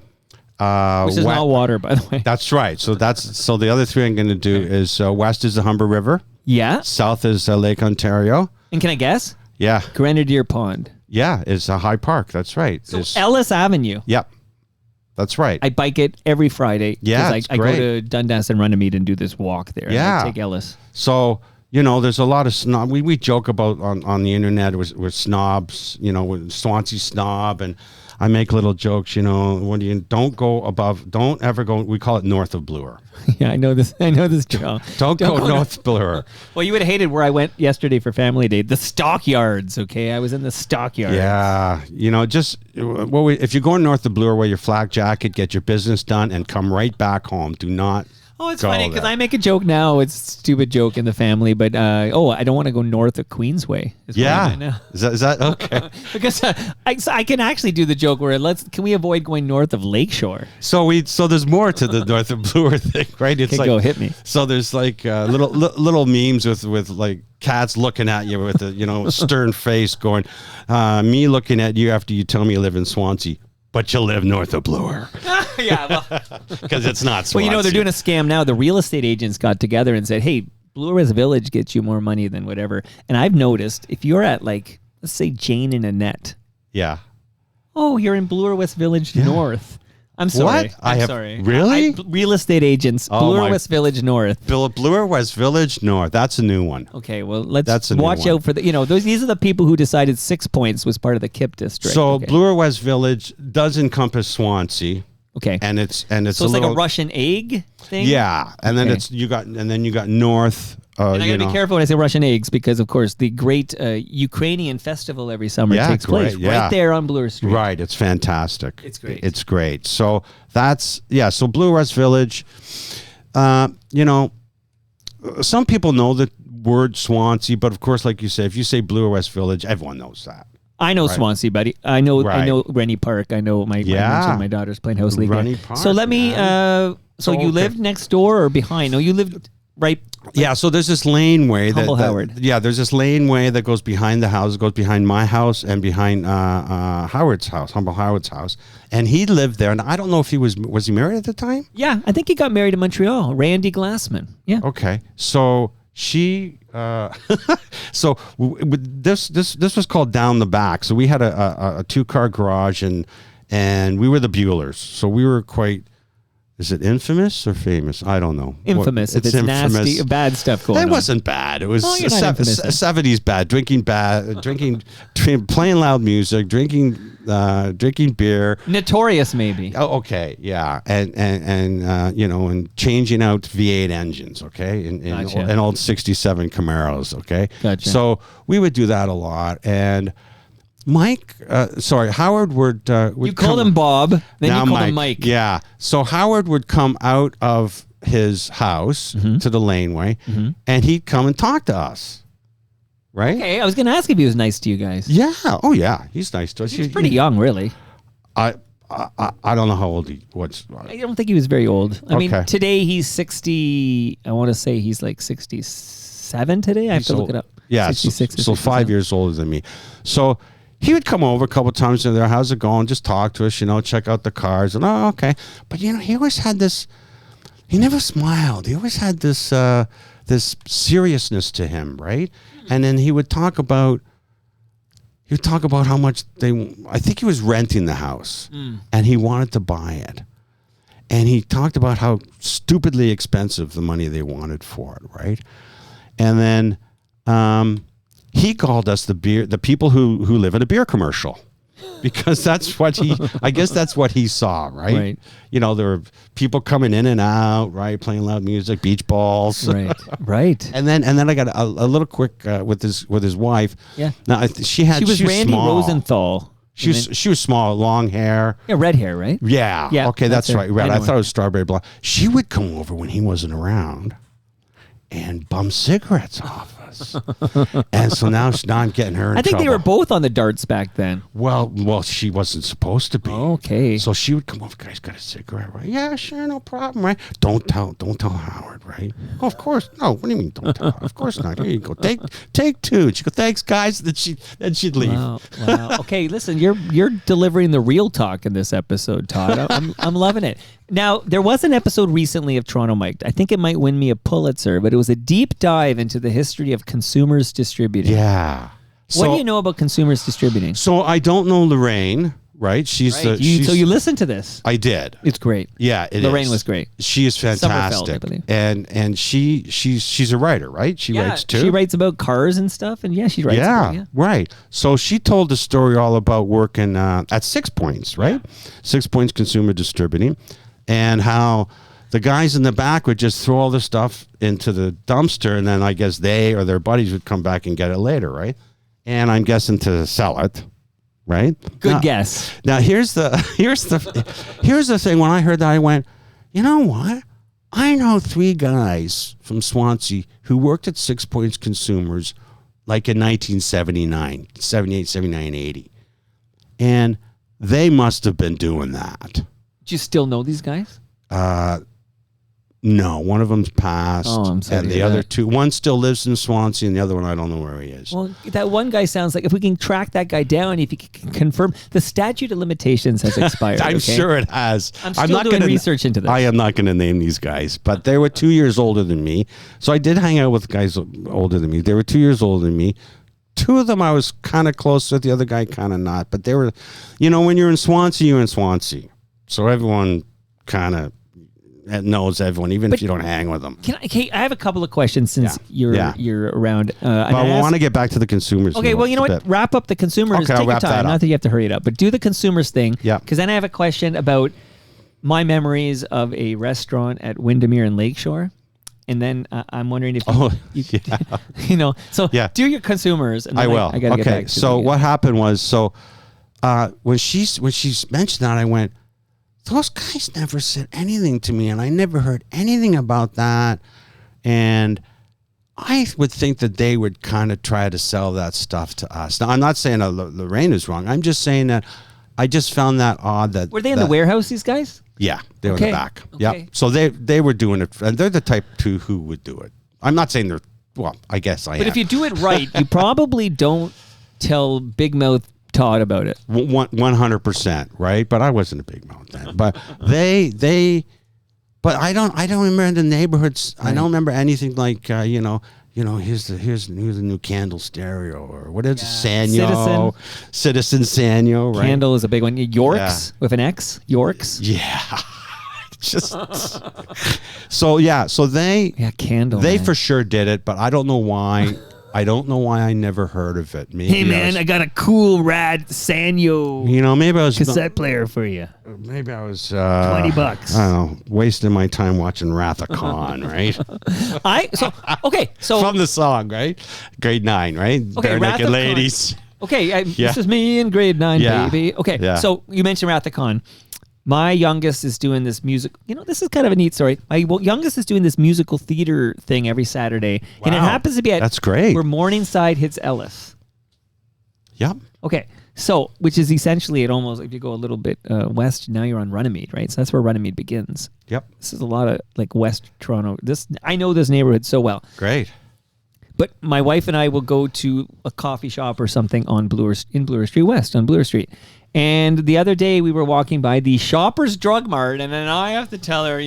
Speaker 3: Which is not water, by the way.
Speaker 1: That's right. So the other 3 I'm going to do is west is the Humber River.
Speaker 3: Yeah.
Speaker 1: South is Lake Ontario.
Speaker 3: And can I guess?
Speaker 1: Yeah.
Speaker 3: Grenadier Pond.
Speaker 1: Yeah, it's a High Park. That's right.
Speaker 3: So Ellis Avenue.
Speaker 1: Yep. That's right.
Speaker 3: I bike it every Friday.
Speaker 1: Yeah,
Speaker 3: I go to Dundas and Runnymede and do this walk there.
Speaker 1: Yeah.
Speaker 3: I take Ellis.
Speaker 1: So, there's a lot of snob. We joke about on the internet with snobs, with Swansea snob, and I make little jokes, when don't ever go, we call it north of Bloor.
Speaker 3: Yeah, I know this drill.
Speaker 1: Don't go north Bloor.
Speaker 3: Well, you would have hated where I went yesterday for family day, the stockyards, okay? I was in the stockyards.
Speaker 1: Yeah, if you're going north of Bloor, wear your flak jacket, get your business done, and come right back home. Do not.
Speaker 3: Oh, it's funny because I make a joke now. It's a stupid joke in the family, but I don't want to go north of Queensway.
Speaker 1: Yeah, is that okay?
Speaker 3: Because I can actually do the joke where can we avoid going north of Lakeshore?
Speaker 1: So there's more to the north of Bloor thing, right? It's
Speaker 3: go hit me.
Speaker 1: So there's like little memes with like cats looking at you with a stern face, going, me looking at you after you tell me you live in Swansea. But you live north of Bloor.
Speaker 3: Yeah,
Speaker 1: because it's not Swansea.
Speaker 3: Well, they're doing a scam now. The real estate agents got together and said, hey, Bloor West Village gets you more money than whatever. And I've noticed if you're at let's say Jane and Annette.
Speaker 1: Yeah.
Speaker 3: Oh, you're in Bloor West Village North. I'm sorry.
Speaker 1: What?
Speaker 3: I'm sorry.
Speaker 1: Really?
Speaker 3: Real estate agents, Bloor West Village North.
Speaker 1: Bloor West Village North. That's a new one.
Speaker 3: Okay, well, let's watch out for these are the people who decided 6 Points was part of the KIP district.
Speaker 1: So Bloor West Village does encompass Swansea.
Speaker 3: Okay.
Speaker 1: And it's
Speaker 3: like a Russian egg thing?
Speaker 1: Yeah. And then you got north.
Speaker 3: And I gotta be careful when I say Russian eggs because, of course, the great Ukrainian festival every summer takes place right there on Bloor Street.
Speaker 1: Right, it's fantastic.
Speaker 3: It's great.
Speaker 1: It's great. So so Bloor West Village. Some people know the word Swansea, but of course, like you say, if you say Bloor West Village, everyone knows that.
Speaker 3: I know Swansea, buddy. I know Rennie Park. I know I mentioned my daughter's playing house league.
Speaker 1: Rennie Park.
Speaker 3: So let me. You lived next door or behind? No, you lived right.
Speaker 1: Yeah, so there's this laneway
Speaker 3: Howard.
Speaker 1: There's this laneway that goes behind the house, goes behind my house and behind Howard's house, Humble Howard's house. And he lived there, and I don't know if he was he married at the time?
Speaker 3: Yeah, I think he got married in Montreal. Randy Glassman. Yeah.
Speaker 1: Okay. So she this was called Down the Back. So we had a 2-car garage and we were the Buelers. So we were quite. Is it infamous or famous? I don't know.
Speaker 3: Infamous. It's infamous. Nasty, bad stuff going on.
Speaker 1: It wasn't bad. It was 70s bad. Drinking, playing loud music, drinking beer.
Speaker 3: Notorious, maybe.
Speaker 1: Oh, okay, yeah, and changing out V8 engines, okay, in old '67 Camaros, okay.
Speaker 3: Gotcha.
Speaker 1: So we would do that a lot, and Howard would
Speaker 3: you called him Bob, then you called him Mike.
Speaker 1: Yeah. So Howard would come out of his house to the laneway, and he'd come and talk to us. Right?
Speaker 3: Okay, I was going to ask if he was nice to you guys.
Speaker 1: Yeah. Oh, yeah. He's nice to us.
Speaker 3: He's pretty young, really.
Speaker 1: I don't know how old he was.
Speaker 3: I don't think he was very old. I mean, today he's 60. I want to say he's like 67 67 today. I have to look it up.
Speaker 1: Yeah,
Speaker 3: 66 or
Speaker 1: so 5
Speaker 3: 67.
Speaker 1: years older than me. So he would come over a couple of times and there, how's it going? Just talk to us, check out the cars. And, oh, okay. But, he always had this, he never smiled. He always had this this seriousness to him, right? And then he would talk about how much I think he was renting the house and he wanted to buy it. And he talked about how stupidly expensive the money they wanted for it, right? And then he called us the people who live in a beer commercial. Because that's what I guess that's what he saw, right?
Speaker 3: Right.
Speaker 1: There were people coming in and out, right? Playing loud music, beach balls.
Speaker 3: Right.
Speaker 1: And then I got a little quick with his wife.
Speaker 3: Yeah.
Speaker 1: Now she
Speaker 3: was Randy
Speaker 1: small.
Speaker 3: Rosenthal.
Speaker 1: She was small, long hair.
Speaker 3: Yeah, red hair, right?
Speaker 1: Yeah.
Speaker 3: Yeah,
Speaker 1: Okay, that's
Speaker 3: her.
Speaker 1: right. Red.
Speaker 3: I
Speaker 1: I
Speaker 3: know
Speaker 1: thought
Speaker 3: her.
Speaker 1: it was strawberry blonde. She would come over when he wasn't around and bum cigarettes off us. And so now I'm getting her in
Speaker 3: I think they
Speaker 1: trouble.
Speaker 3: were both on the darts back then.
Speaker 1: Well, she wasn't supposed to be.
Speaker 3: Okay.
Speaker 1: So she would come over. Guys, got a cigarette, right? Yeah, sure, no problem, right? Don't tell Howard, right? Oh, of course. No, what do you mean? Don't tell Howard? Of course not. Here you go. Take two. She'd go, thanks, guys. Then she'd leave.
Speaker 3: Wow. Okay, listen, you're delivering the real talk in this episode, Todd. I'm loving it. Now, there was an episode recently of Toronto Mike. I think it might win me a Pulitzer, but it was a deep dive into the history of consumers distributing.
Speaker 1: Yeah.
Speaker 3: What do you know about consumers distributing?
Speaker 1: So I don't know Lorraine, right? She's
Speaker 3: Right. So you listened to this.
Speaker 1: I did.
Speaker 3: It's great.
Speaker 1: Yeah,
Speaker 3: Lorraine was great.
Speaker 1: She is fantastic.
Speaker 3: Summerfeld, I believe.
Speaker 1: And she's a writer, right? She writes too.
Speaker 3: She writes about cars and stuff, and she writes about it.
Speaker 1: Right. So she told the story all about working at 6 Points, right? 6 Points Consumer Distributing, and how the guys in the back would just throw all the stuff into the dumpster, and then I guess they or their buddies would come back and get it later, right? And I'm guessing to sell it, right?
Speaker 3: Good guess.
Speaker 1: Now here's the thing. When I heard that, I went, you know what? I know 3 guys from Swansea who worked at 6 Points Consumers like in 1979, 78, 79, 80. And they must have been doing that.
Speaker 3: Do you still know these guys?
Speaker 1: No, one of them's passed.
Speaker 3: Oh, I'm sorry
Speaker 1: and
Speaker 3: to
Speaker 1: the
Speaker 3: hear
Speaker 1: other
Speaker 3: that.
Speaker 1: 2, one still lives in Swansea, and the other one I don't know where he is.
Speaker 3: Well, that one guy sounds like if we can track that guy down, if you can confirm the statute of limitations has expired.
Speaker 1: I'm
Speaker 3: okay?
Speaker 1: sure it has.
Speaker 3: I'm still doing research into this.
Speaker 1: I am not going to name these guys, but they were 2 years older than me. So I did hang out with guys older than me. They were 2 years older than me. 2 of them I was kind of close with, the other guy kind of not. But they were, when you're in Swansea, you're in Swansea. So everyone kind of knows everyone, even if you don't hang with them.
Speaker 3: I have a couple of questions since you're around.
Speaker 1: But I want to get back to the consumers.
Speaker 3: Okay, well, you know what? Wrap up the consumers.
Speaker 1: Okay,
Speaker 3: Take
Speaker 1: I'll
Speaker 3: your
Speaker 1: wrap that
Speaker 3: time.
Speaker 1: up.
Speaker 3: Not that you have to hurry it up, but do the consumers thing.
Speaker 1: Yeah.
Speaker 3: Because then I have a question about my memories of a restaurant at Windermere and Lakeshore. And then I'm wondering if so do your consumers. And then
Speaker 1: I will.
Speaker 3: I gotta get back to
Speaker 1: so what happened was, when she mentioned that, I went, those guys never said anything to me, and I never heard anything about that. And I would think that they would kind of try to sell that stuff to us. Now, I'm not saying that Lorraine is wrong. I'm just saying that I just found that odd. That
Speaker 3: were they in the warehouse? These guys?
Speaker 1: Yeah, they were in the back.
Speaker 3: Okay.
Speaker 1: Yeah. So they were doing it, and they're the type who would do it. I'm not saying they're. Well, I guess I am.
Speaker 3: But if you do it right, you probably don't tell Big Mouth Todd about it.
Speaker 1: 100%, right? But I wasn't a big mouth then. But but I don't remember the neighborhoods. Right. I don't remember anything like here's the new Candle stereo, or what is it? Sanyo, Citizen Sanyo, right?
Speaker 3: Candle is a big one. Yorks with an X. Yorks.
Speaker 1: Yeah. Just so they
Speaker 3: Candle.
Speaker 1: They
Speaker 3: man.
Speaker 1: for sure did it, but I don't know why. I don't know why I never heard of it. Maybe
Speaker 3: hey man, I got a cool rad Sanyo.
Speaker 1: Maybe I was
Speaker 3: cassette player for you.
Speaker 1: Maybe I was
Speaker 3: $20.
Speaker 1: I don't know, wasting my time watching Wrath of Khan, right?
Speaker 3: So
Speaker 1: from the song, right? Grade 9, right?
Speaker 3: Okay,
Speaker 1: Bare
Speaker 3: Wrath
Speaker 1: Naked
Speaker 3: of
Speaker 1: Ladies.
Speaker 3: Khan. Okay, this is me in grade 9, baby. Okay, so you mentioned Wrath of Khan. My youngest is doing this music. This is kind of a neat story. My youngest is doing this musical theater thing every Saturday. Wow. And it happens to be
Speaker 1: That's great.
Speaker 3: where Morningside hits Ellis.
Speaker 1: Yep.
Speaker 3: Okay. So, which is essentially if you go a little bit west, now you're on Runnymede, right? So that's where Runnymede begins.
Speaker 1: Yep.
Speaker 3: This is a lot of like West Toronto. I know this neighborhood so well.
Speaker 1: Great.
Speaker 3: But my wife and I will go to a coffee shop or something on Bloor Street West, on Bloor Street. And the other day we were walking by the Shoppers Drug Mart, and then I have to tell her,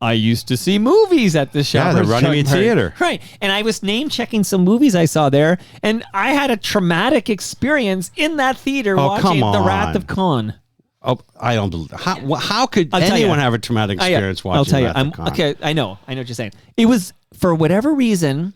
Speaker 3: I used to see movies at the Shoppers
Speaker 1: they're running
Speaker 3: Drug
Speaker 1: a
Speaker 3: Mart.
Speaker 1: theater.
Speaker 3: Right. And I was name checking some movies I saw there, and I had a traumatic experience in that theater watching
Speaker 1: come
Speaker 3: The Wrath
Speaker 1: on.
Speaker 3: of Khan.
Speaker 1: Oh, I don't believe. How could
Speaker 3: I'll tell
Speaker 1: anyone
Speaker 3: you.
Speaker 1: have a traumatic experience watching
Speaker 3: I'll tell you.
Speaker 1: Wrath of Khan?
Speaker 3: Okay, I know what you're saying. It was, for whatever reason,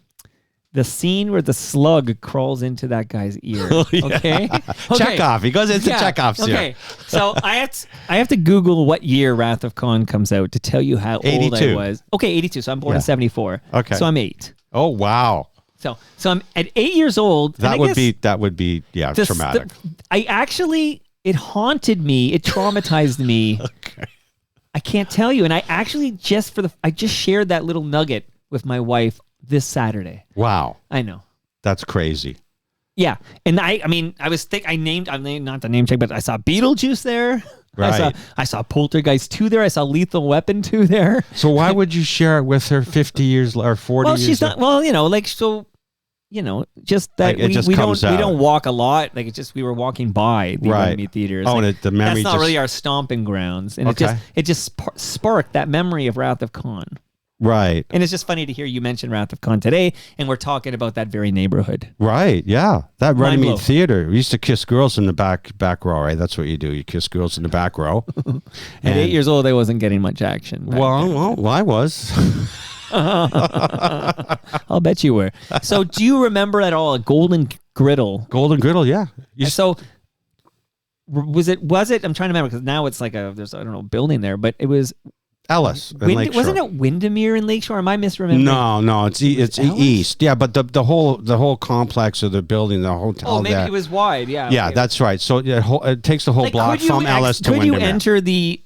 Speaker 3: the scene where the slug crawls into that guy's ear. Okay?
Speaker 1: Chekhov. He goes into Chekhov's ear.
Speaker 3: Okay. So I have to Google what year Wrath of Khan comes out to tell you how old I
Speaker 1: 82.
Speaker 3: was. Okay, 82. So I'm born in 74.
Speaker 1: Okay.
Speaker 3: So I'm 8.
Speaker 1: Oh, wow.
Speaker 3: So I'm at 8 years old. and I
Speaker 1: That would
Speaker 3: guess
Speaker 1: be traumatic.
Speaker 3: It haunted me. It traumatized me.
Speaker 1: Okay.
Speaker 3: I can't tell you. And I actually I just shared that little nugget with my wife this Saturday.
Speaker 1: Wow.
Speaker 3: I know.
Speaker 1: That's crazy.
Speaker 3: Yeah. And I named not the name check, but I saw Beetlejuice there.
Speaker 1: Right.
Speaker 3: I saw Poltergeist 2 there. I saw Lethal Weapon 2 there.
Speaker 1: So why would you share it with her 50 years or 40
Speaker 3: Well,
Speaker 1: years?
Speaker 3: she's not, just that
Speaker 1: It just
Speaker 3: we
Speaker 1: comes out.
Speaker 3: don't walk a lot. Like, it's just, we were walking by the
Speaker 1: Right.
Speaker 3: enemy theaters.
Speaker 1: Oh,
Speaker 3: Like,
Speaker 1: and the memory
Speaker 3: that's not
Speaker 1: just-
Speaker 3: really our stomping grounds. And
Speaker 1: Okay.
Speaker 3: it just sparked that memory of Wrath of Khan.
Speaker 1: Right.
Speaker 3: And it's just funny to hear you mention Wrath of Khan today, and we're talking about that very neighborhood.
Speaker 1: Right. Yeah. That
Speaker 3: Mind
Speaker 1: Runnymede
Speaker 3: blow.
Speaker 1: Theater. We used to kiss girls in the back row, right? That's what you do. You kiss girls in the back row.
Speaker 3: At 8 years old, I wasn't getting much action. back then.
Speaker 1: Well, I was.
Speaker 3: I'll bet you were. So do you remember at all a Golden Griddle?
Speaker 1: Golden Griddle, yeah.
Speaker 3: So was it, I'm trying to remember, because now it's like there's, I don't know, building there, but it was,
Speaker 1: Ellis in Lakeshore.
Speaker 3: wasn't it Windermere in Lakeshore? Am I misremembering?
Speaker 1: No, it's
Speaker 3: Ellis?
Speaker 1: east. Yeah, but the whole complex of the building, the hotel
Speaker 3: Oh, maybe
Speaker 1: there.
Speaker 3: it was wide. Yeah.
Speaker 1: Yeah,
Speaker 3: okay.
Speaker 1: that's right. So it takes the whole
Speaker 3: Like,
Speaker 1: block
Speaker 3: could you
Speaker 1: from Ellis to
Speaker 3: Could you
Speaker 1: Windermere.
Speaker 3: enter the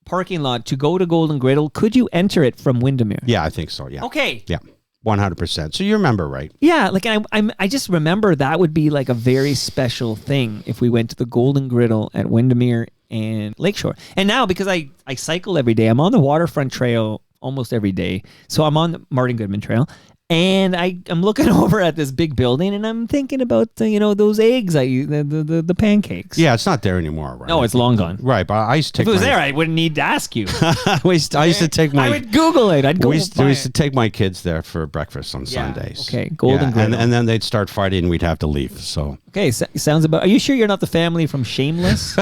Speaker 3: parking lot to go to Golden Griddle? Could you enter it from Windermere?
Speaker 1: Yeah, I think so. Yeah.
Speaker 3: Okay.
Speaker 1: Yeah, 100%. So you remember, right?
Speaker 3: Yeah, like I just remember that would be like a very special thing if we went to the Golden Griddle at Windermere and Lakeshore. And now, because I cycle every day, I'm on the waterfront trail almost every day. So I'm on the Martin Goodman Trail, and I'm looking over at this big building, and I'm thinking about those eggs the pancakes.
Speaker 1: Yeah, it's not there anymore, right?
Speaker 3: No, it's long gone.
Speaker 1: Right, but I used to take
Speaker 3: If it was
Speaker 1: my-
Speaker 3: there, I wouldn't need to ask you.
Speaker 1: I used to take my.
Speaker 3: I would Google it. I'd go
Speaker 1: we used
Speaker 3: buy
Speaker 1: to take my kids there for breakfast on Sundays.
Speaker 3: okay, Golden Griddle.
Speaker 1: and then they'd start fighting, and we'd have to leave. So
Speaker 3: Okay, sounds about. Are you sure you're not the family from Shameless?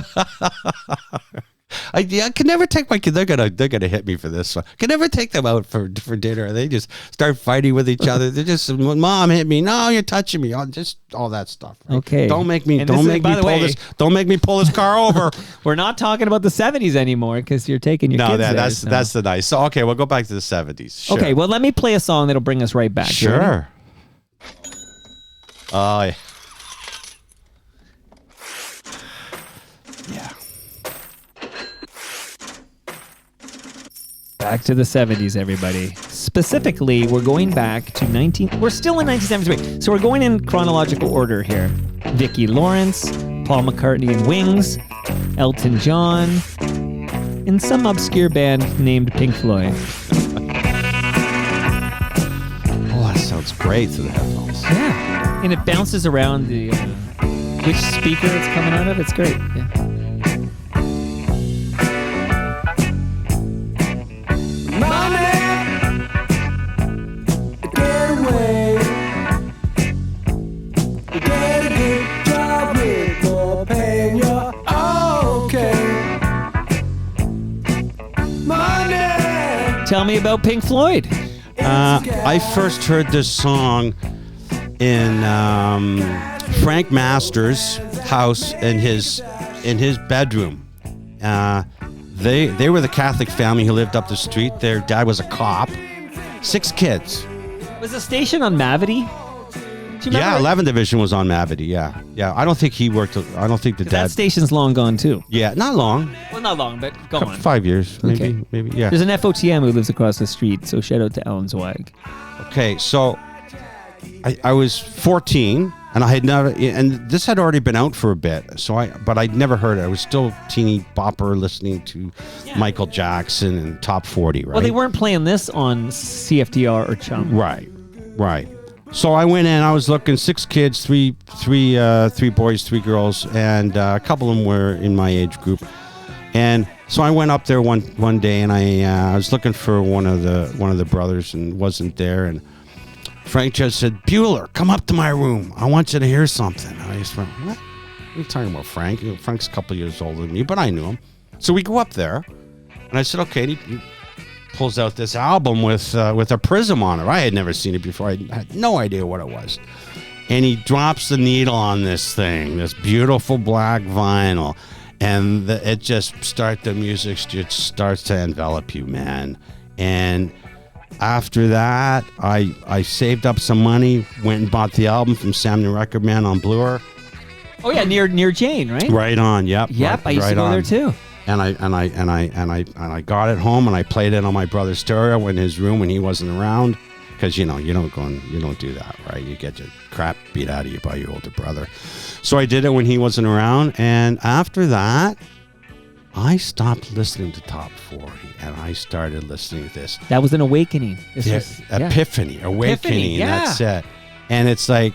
Speaker 1: I can never take my kids. They're gonna hit me for this. I can never take them out for dinner. They just start fighting with each other. They're just, Mom hit me. No, you're touching me. Just all that stuff. Right?
Speaker 3: Okay.
Speaker 1: Don't make me.
Speaker 3: And
Speaker 1: Don't
Speaker 3: this is-
Speaker 1: make
Speaker 3: by
Speaker 1: me
Speaker 3: the
Speaker 1: pull
Speaker 3: way-
Speaker 1: this. Don't make me pull this car over.
Speaker 3: We're not talking about the 70s anymore because you're taking your
Speaker 1: No,
Speaker 3: kids there,
Speaker 1: that's
Speaker 3: so.
Speaker 1: that's the nice. So okay, we'll go back to the 70s. Sure.
Speaker 3: Okay, well, let me play a song that'll bring us right back. You ready?
Speaker 1: Sure. Yeah. Yeah.
Speaker 3: Back to the 70s, everybody. Specifically, we're going back to we're still in 1973. So we're going in chronological order here. Vicki Lawrence, Paul McCartney and Wings, Elton John, and some obscure band named Pink Floyd.
Speaker 1: Oh, that sounds great through the headphones.
Speaker 3: Yeah. And it bounces around the which speaker it's coming out of. It's great. Yeah. Tell me about Pink Floyd.
Speaker 1: I first heard this song in Frank Master's house in his bedroom. They were the Catholic family who lived up the street. Their dad was a cop. 6 kids.
Speaker 3: Was the station on Mavity? Do you
Speaker 1: Yeah,
Speaker 3: remember?
Speaker 1: 11th Division was on Mavity. Yeah. I don't think he worked. I don't think the
Speaker 3: That
Speaker 1: dad.
Speaker 3: station's long gone too.
Speaker 1: Yeah, not long.
Speaker 3: Well, not long, but go on.
Speaker 1: 5 years, maybe.
Speaker 3: Okay.
Speaker 1: Maybe. Yeah.
Speaker 3: There's an FOTM who lives across the street, so shout out to Alan Zweig.
Speaker 1: Okay, so I was 14, and I had never, and this had already been out for a bit. But I'd never heard it. I was still teeny bopper listening to Michael Jackson and Top 40, right?
Speaker 3: Well, they weren't playing this on CFTR or Chum.
Speaker 1: Right. So I went in. I was looking, 6 kids, three boys, 3 girls, and a couple of them were in my age group. And so I went up there one day, and I was looking for one of the brothers, and wasn't there. And Frank just said, "Bueler, come up to my room. I want you to hear something." And I just went, "What? What are you talking about, Frank?" You know, Frank's a couple of years older than me, but I knew him. So we go up there, and I said, "Okay." And he pulls out this album with a prism on it. I had never seen it before. I had no idea what it was. And he drops the needle on this thing, this beautiful black vinyl, and the music just starts to envelop you, man. And after that, I saved up some money, went and bought the album from Sam the Record Man on Bueler.
Speaker 3: Oh yeah, near Jane, right?
Speaker 1: Right on, yep.
Speaker 3: I used to go there too.
Speaker 1: And I got it home, and I played it on my brother's stereo in his room when he wasn't around, because you don't do that, right? You get your crap beat out of you by your older brother. So I did it when he wasn't around, and after that, I stopped listening to Top 40, and I started listening to this.
Speaker 3: That was an awakening.
Speaker 1: Epiphany, awakening.
Speaker 3: Yeah.
Speaker 1: That's it. And it's like,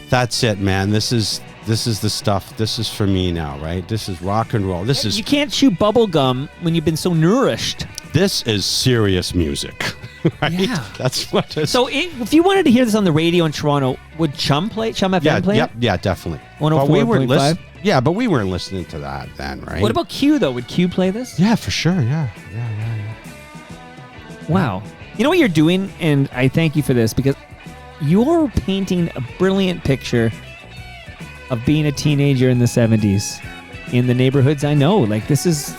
Speaker 1: that's it, man. This is the stuff. This is for me now, right? This is rock and roll.
Speaker 3: You can't chew bubble gum when you've been so nourished.
Speaker 1: This is serious music, right?
Speaker 3: Yeah.
Speaker 1: That's what it is.
Speaker 3: So if you wanted to hear this on the radio in Toronto, would Chum FM play it?
Speaker 1: Yeah, definitely.
Speaker 3: 104.5?
Speaker 1: Yeah, but we weren't listening to that then, right?
Speaker 3: What about Q, though? Would Q play this?
Speaker 1: Yeah, for sure. Yeah.
Speaker 3: Wow. You know what you're doing? And I thank you for this, because you're painting a brilliant picture of being a teenager in the 70s in the neighborhoods I know. Like, this is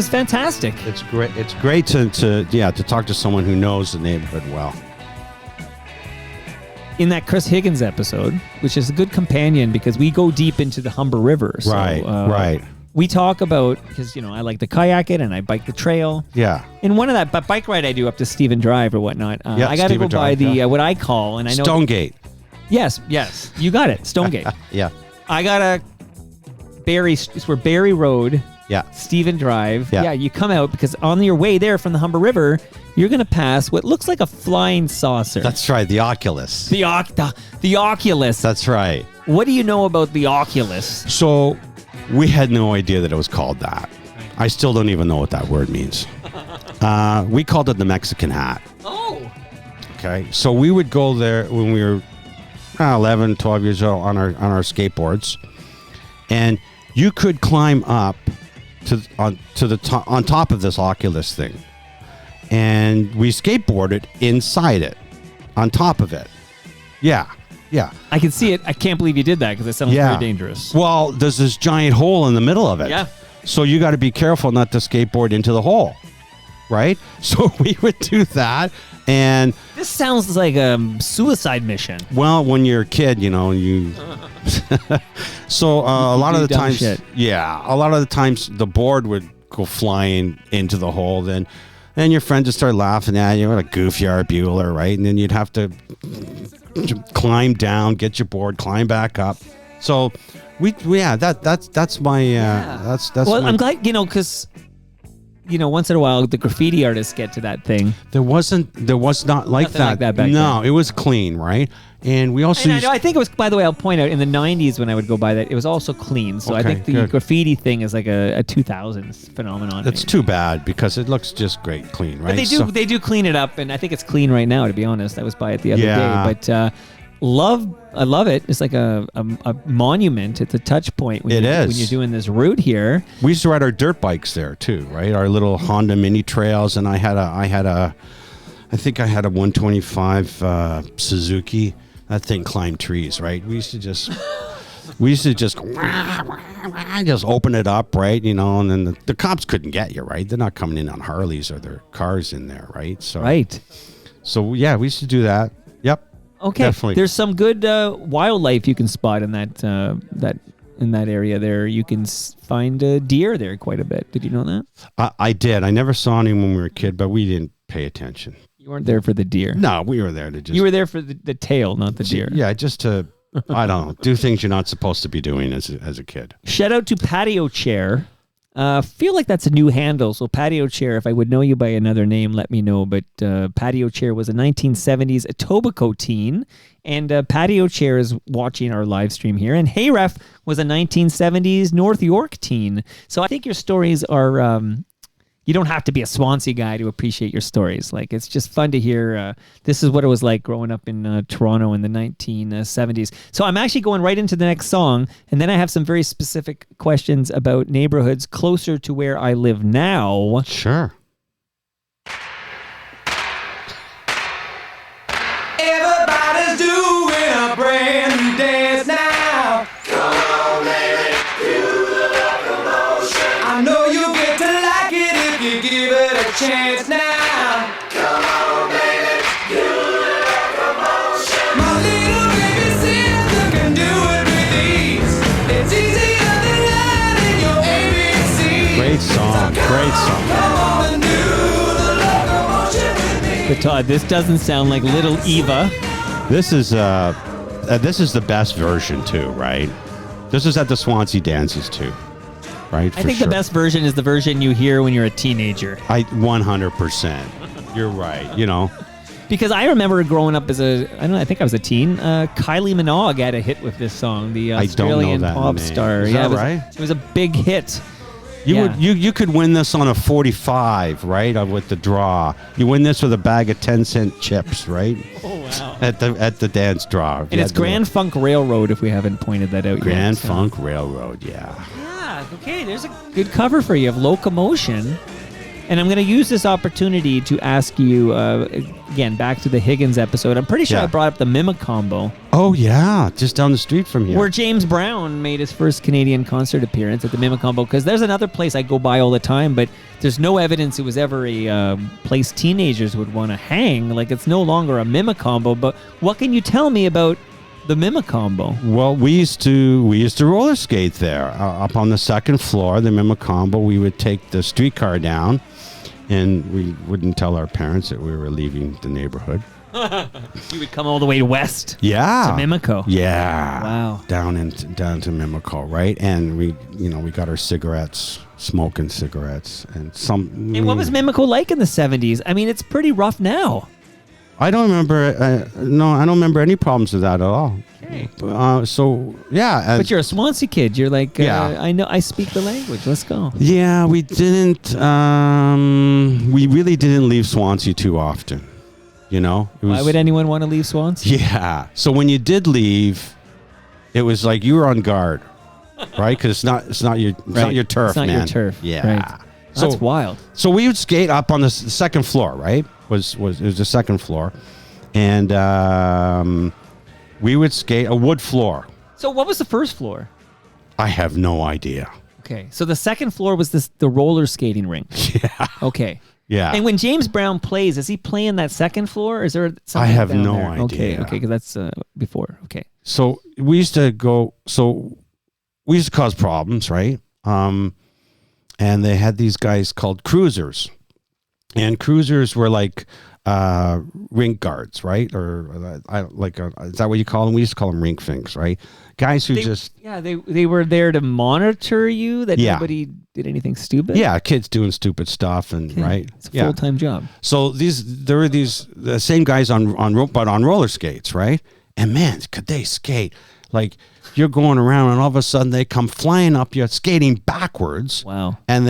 Speaker 3: fantastic.
Speaker 1: It's great. It's great to talk to someone who knows the neighborhood well.
Speaker 3: In that Chris Higgins episode, which is a good companion because we go deep into the Humber River. So,
Speaker 1: right.
Speaker 3: We talk about, because, I like to kayak it and I bike the trail.
Speaker 1: Yeah.
Speaker 3: In one of that bike ride I do up to Stephen Drive or whatnot, I got to go by the, what I call, and I know.
Speaker 1: Stonegate.
Speaker 3: Yes. You got it. Stonegate.
Speaker 1: Yeah.
Speaker 3: I got a it's where Barry Road.
Speaker 1: Yeah.
Speaker 3: Stephen Drive.
Speaker 1: Yeah.
Speaker 3: You come out because on your way there from the Humber River, you're going to pass what looks like a flying saucer.
Speaker 1: That's right. The Oculus.
Speaker 3: The Oculus.
Speaker 1: That's right.
Speaker 3: What do you know about the Oculus?
Speaker 1: So we had no idea that it was called that. I still don't even know what that word means. We called it the Mexican hat.
Speaker 3: Oh.
Speaker 1: Okay. So we would go there when we were 11, 12 years old on our skateboards, and you could climb up on top of this Oculus thing, and we skateboarded inside it, on top of it. Yeah.
Speaker 3: I can see it. I can't believe you did that because it sounds very dangerous.
Speaker 1: Well, there's this giant hole in the middle of it.
Speaker 3: Yeah.
Speaker 1: So you got to be careful not to skateboard into the hole, right? So we would do that, and
Speaker 3: this sounds like a suicide mission.
Speaker 1: well, when you're a kid, you. So a lot of the
Speaker 3: dumb
Speaker 1: times,
Speaker 3: shit.
Speaker 1: a lot of the times the board would go flying into the hole. Then your friends would start laughing at you. What a goof you are, Bueller, right? And then you'd have to climb down, get your board, climb back up. So that's my that's
Speaker 3: Well,
Speaker 1: my,
Speaker 3: I'm glad because once in a while the graffiti artists get to that thing.
Speaker 1: there was not like
Speaker 3: Nothing
Speaker 1: that.
Speaker 3: like that back
Speaker 1: no,
Speaker 3: then.
Speaker 1: It was clean, right? And we also
Speaker 3: And I think it was, by the way, I'll point out, in the 90s when I would go by that, it was also clean. So I
Speaker 1: Okay,
Speaker 3: think the
Speaker 1: good.
Speaker 3: graffiti thing is like a 2000s phenomenon.
Speaker 1: it's
Speaker 3: maybe.
Speaker 1: too bad because it looks just great clean, right?
Speaker 3: But they do clean it up, and I think it's clean right now, to be honest. I was by it the other
Speaker 1: Yeah.
Speaker 3: day. But I love it. It's like a monument. It's a touch point when
Speaker 1: is.
Speaker 3: when you're doing this route here.
Speaker 1: We used to ride our dirt bikes there too, right? Our little Honda mini trails, and I think I had a 125 Suzuki. That thing climbed trees, right? We used to just just open it up, right? And then the cops couldn't get you, right? They're not coming in on Harleys or their cars in there, right? So
Speaker 3: Right.
Speaker 1: So yeah, we used to do that. Yep.
Speaker 3: Okay.
Speaker 1: Definitely.
Speaker 3: There's some good wildlife you can spot in that area there. You can find deer there quite a bit. Did you know that?
Speaker 1: I did. I never saw any when we were a kid, but we didn't pay attention.
Speaker 3: You weren't there for the deer.
Speaker 1: No, we were there to just...
Speaker 3: You were there for the tail, not the deer.
Speaker 1: Yeah, just to, I don't know, do things you're not supposed to be doing as a kid.
Speaker 3: Shout out to Patio Chair. Feel like that's a new handle. So patio chair, if I would know you by another name, let me know. But patio chair was a 1970s Etobicoke teen. And patio chair is watching our live stream here. And Hey Ref was a 1970s North York teen. So I think your stories are... you don't have to be a Swansea guy to appreciate your stories. Like, it's just fun to hear. This is what it was like growing up in Toronto in the 1970s. So I'm actually going right into the next song, and then I have some very specific questions about neighborhoods closer to where I live now.
Speaker 1: Sure.
Speaker 4: Everybody's doing a brand new dance now. Come on, baby, do the locomotion. I know you'll get to like it if you give it a chance now. Come on, baby, do the locomotion. My little baby sister can do it with ease. It's easier than writing your ABC.
Speaker 1: Great song. Great song.
Speaker 4: Come on and do the locomotion with me.
Speaker 3: But Todd, this doesn't sound like Little Eva.
Speaker 1: This is the best version too, right? This is at the Swansea dances too, right?
Speaker 3: I think the best version is the version you hear when you're a teenager.
Speaker 1: 100%. You're right. You know,
Speaker 3: Because I remember growing up as I think I was a teen. Kylie Minogue had a hit with this song, the Australian
Speaker 1: that
Speaker 3: pop
Speaker 1: name.
Speaker 3: star.
Speaker 1: Is that
Speaker 3: it was,
Speaker 1: right?
Speaker 3: It was a big hit.
Speaker 1: You could win this on a 45, right? With the draw, you win this with a bag of 10-cent chips, right?
Speaker 3: Oh wow!
Speaker 1: At the dance draw,
Speaker 3: And it's Grand Funk Railroad, if we haven't pointed that out yet.
Speaker 1: Grand
Speaker 3: so.
Speaker 1: Funk Railroad, yeah.
Speaker 3: Yeah. Okay. There's a good cover for you of Locomotion. And I'm going to use this opportunity to ask you, again, back to the Higgins episode. I'm pretty sure I brought up the Mimicombo.
Speaker 1: Oh, yeah. Just down the street from here.
Speaker 3: Where James Brown made his first Canadian concert appearance at the Mimicombo. Because there's another place I go by all the time, but there's no evidence it was ever a place teenagers would want to hang. Like, it's no longer a Mimicombo. But what can you tell me about the Mimicombo?
Speaker 1: Well, we used to roller skate there. Up on the second floor, the Mimicombo, we would take the streetcar down. And we wouldn't tell our parents that we were leaving the neighborhood.
Speaker 3: You would come all the way west.
Speaker 1: Yeah.
Speaker 3: To Mimico.
Speaker 1: Yeah.
Speaker 3: Wow.
Speaker 1: Down to Mimico, right? And we got our cigarettes, smoking cigarettes, and some.
Speaker 3: And what was Mimico like in the 70s? I mean, it's pretty rough now.
Speaker 1: I don't remember. No, I don't remember any problems with that at all.
Speaker 3: Okay.
Speaker 1: So yeah.
Speaker 3: But you're a Swansea kid. You're like,
Speaker 1: Yeah.
Speaker 3: I know. I speak the language. Let's go.
Speaker 1: Yeah, we didn't. We really didn't leave Swansea too often. You know.
Speaker 3: Why would anyone want to leave Swansea?
Speaker 1: Yeah. So when you did leave, it was like you were on guard, right? Because it's not your turf,
Speaker 3: It's not
Speaker 1: man.
Speaker 3: your turf.
Speaker 1: Yeah.
Speaker 3: Right. That's wild.
Speaker 1: So we would skate up on the second floor, right? It was the second floor, and we would skate a wood floor.
Speaker 3: So what was the first floor?
Speaker 1: I have no idea.
Speaker 3: Okay. So the second floor was the roller skating rink.
Speaker 1: Yeah.
Speaker 3: Okay.
Speaker 1: Yeah.
Speaker 3: And when James Brown plays, is he playing that second floor, or is there something
Speaker 1: I have
Speaker 3: down
Speaker 1: no
Speaker 3: there?
Speaker 1: idea.
Speaker 3: Okay, because that's before. Okay.
Speaker 1: So we used to go. So we used to cause problems, right? And they had these guys called cruisers, and cruisers were like rink guards, right? Or is that what you call them? We used to call them rink finks, right? Guys who
Speaker 3: they were there to monitor you, that
Speaker 1: Yeah.
Speaker 3: nobody did anything stupid.
Speaker 1: Yeah, kids doing stupid stuff, and
Speaker 3: Okay.
Speaker 1: right.
Speaker 3: It's a full-time job.
Speaker 1: So there were the same guys on roller skates, right? And man, could they skate? Like you're going around, and all of a sudden they come flying up you, skating backwards.
Speaker 3: Wow.
Speaker 1: And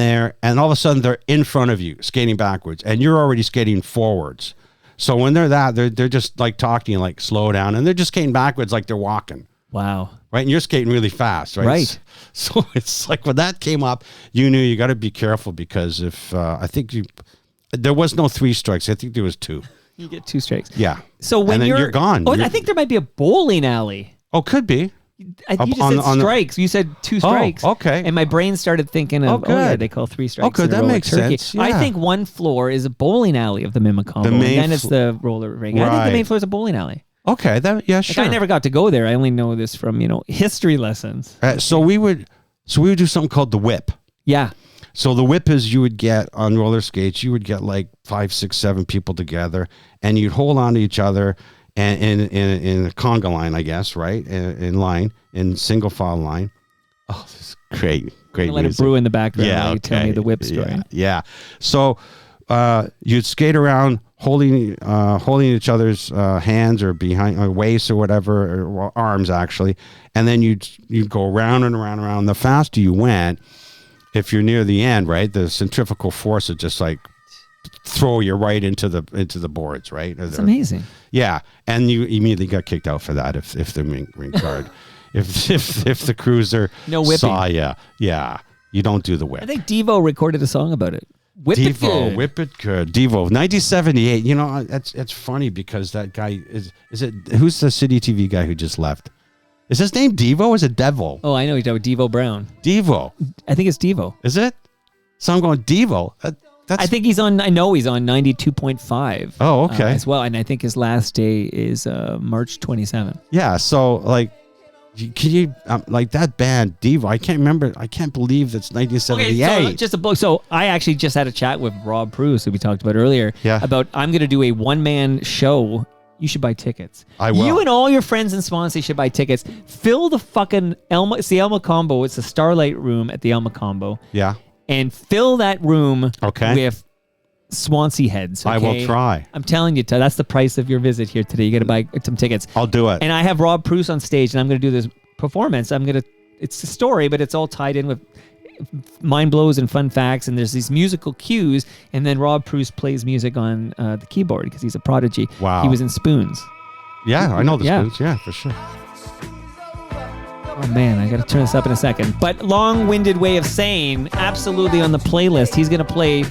Speaker 1: all of a sudden they're in front of you, skating backwards, and you're already skating forwards. So when they're just like talking to you, like slow down, and they're just skating backwards like they're walking.
Speaker 3: Wow.
Speaker 1: Right, and you're skating really fast, right?
Speaker 3: Right.
Speaker 1: So it's like when that came up, you knew you got to be careful, because if there was no 3 strikes, I think there was 2.
Speaker 3: You get 2 strikes.
Speaker 1: Yeah.
Speaker 3: So when
Speaker 1: and then you're gone.
Speaker 3: Oh, I think there might be a bowling alley.
Speaker 1: Oh, could be.
Speaker 3: You just said strikes. You said 2 strikes.
Speaker 1: Okay.
Speaker 3: And my brain started thinking of,
Speaker 1: good.
Speaker 3: they call 3 strikes.
Speaker 1: Oh, good.
Speaker 3: in a
Speaker 1: That
Speaker 3: roller
Speaker 1: makes
Speaker 3: turkey.
Speaker 1: sense.
Speaker 3: I
Speaker 1: Yeah.
Speaker 3: think one floor is a bowling alley of the Mimicombo,
Speaker 1: The
Speaker 3: and
Speaker 1: main
Speaker 3: then it's the roller rink. I think the
Speaker 1: Right.
Speaker 3: main floor is a bowling alley.
Speaker 1: Okay. Sure.
Speaker 3: Like, I never got to go there. I only know this from history lessons.
Speaker 1: So we would do something called the whip.
Speaker 3: Yeah.
Speaker 1: So the whip is you would get on roller skates. You would get like 5, 6, 7 people together, and you'd hold on to each other, and in a conga line, I guess, right? In line, in single file line. Oh, this is great Great
Speaker 3: Let it
Speaker 1: music.
Speaker 3: brew in the background
Speaker 1: Yeah,
Speaker 3: while you tell me the whip story.
Speaker 1: Yeah. So you'd skate around holding each other's hands or behind or waists or whatever, or arms actually, and then you'd go around and around and around. The faster you went, if you're near the end, right, the centrifugal force would just like throw you right into the boards, right?
Speaker 3: It's amazing.
Speaker 1: Yeah, and you immediately got kicked out for that if the ring guard, if the cruiser
Speaker 3: No whipping.
Speaker 1: saw you, yeah, you don't do the whip.
Speaker 3: I think Devo recorded a song about it. Whip it good.
Speaker 1: Whip it good. Devo, 1978. You know, it's funny because that guy is it? Who's the City TV guy who just left? Is his name Devo? Or is it Devil?
Speaker 3: Oh, I know. You're talking about Devo Brown.
Speaker 1: Devo.
Speaker 3: I think it's Devo.
Speaker 1: Is it? So I'm going Devo.
Speaker 3: I think he's on. I know he's on 92.5.
Speaker 1: Oh, okay.
Speaker 3: As well, and I think his last day is March 27.
Speaker 1: Yeah. So like, can you like that band Devo? I can't remember. I can't believe it's 1978.
Speaker 3: Okay, so just a book. So I actually just had a chat with Rob Bruce, who we talked about earlier.
Speaker 1: Yeah.
Speaker 3: About I'm going to do a one-man show. You should buy tickets.
Speaker 1: I will.
Speaker 3: You and all your friends in Swansea should buy tickets. Fill the fucking Elma. It's the Elma Combo. It's the Starlight Room at the Elma Combo.
Speaker 1: Yeah.
Speaker 3: And fill that room
Speaker 1: Okay.
Speaker 3: with Swansea heads. Okay?
Speaker 1: I will try.
Speaker 3: I'm telling you, Todd, that's the price of your visit here today. You got to buy some tickets.
Speaker 1: I'll do it.
Speaker 3: And I have Rob Bruce on stage, and I'm going to do this performance. It's a story, but it's all tied in with mind blows and fun facts, and there's these musical cues, and then Rob Bruce plays music on the keyboard because he's a prodigy.
Speaker 1: Wow.
Speaker 3: He was in Spoons.
Speaker 1: Yeah, I know the
Speaker 3: Yeah.
Speaker 1: Spoons. Yeah, for sure.
Speaker 3: Oh man, I got to turn this up in a second. But long-winded way of saying, absolutely on the playlist, he's going to play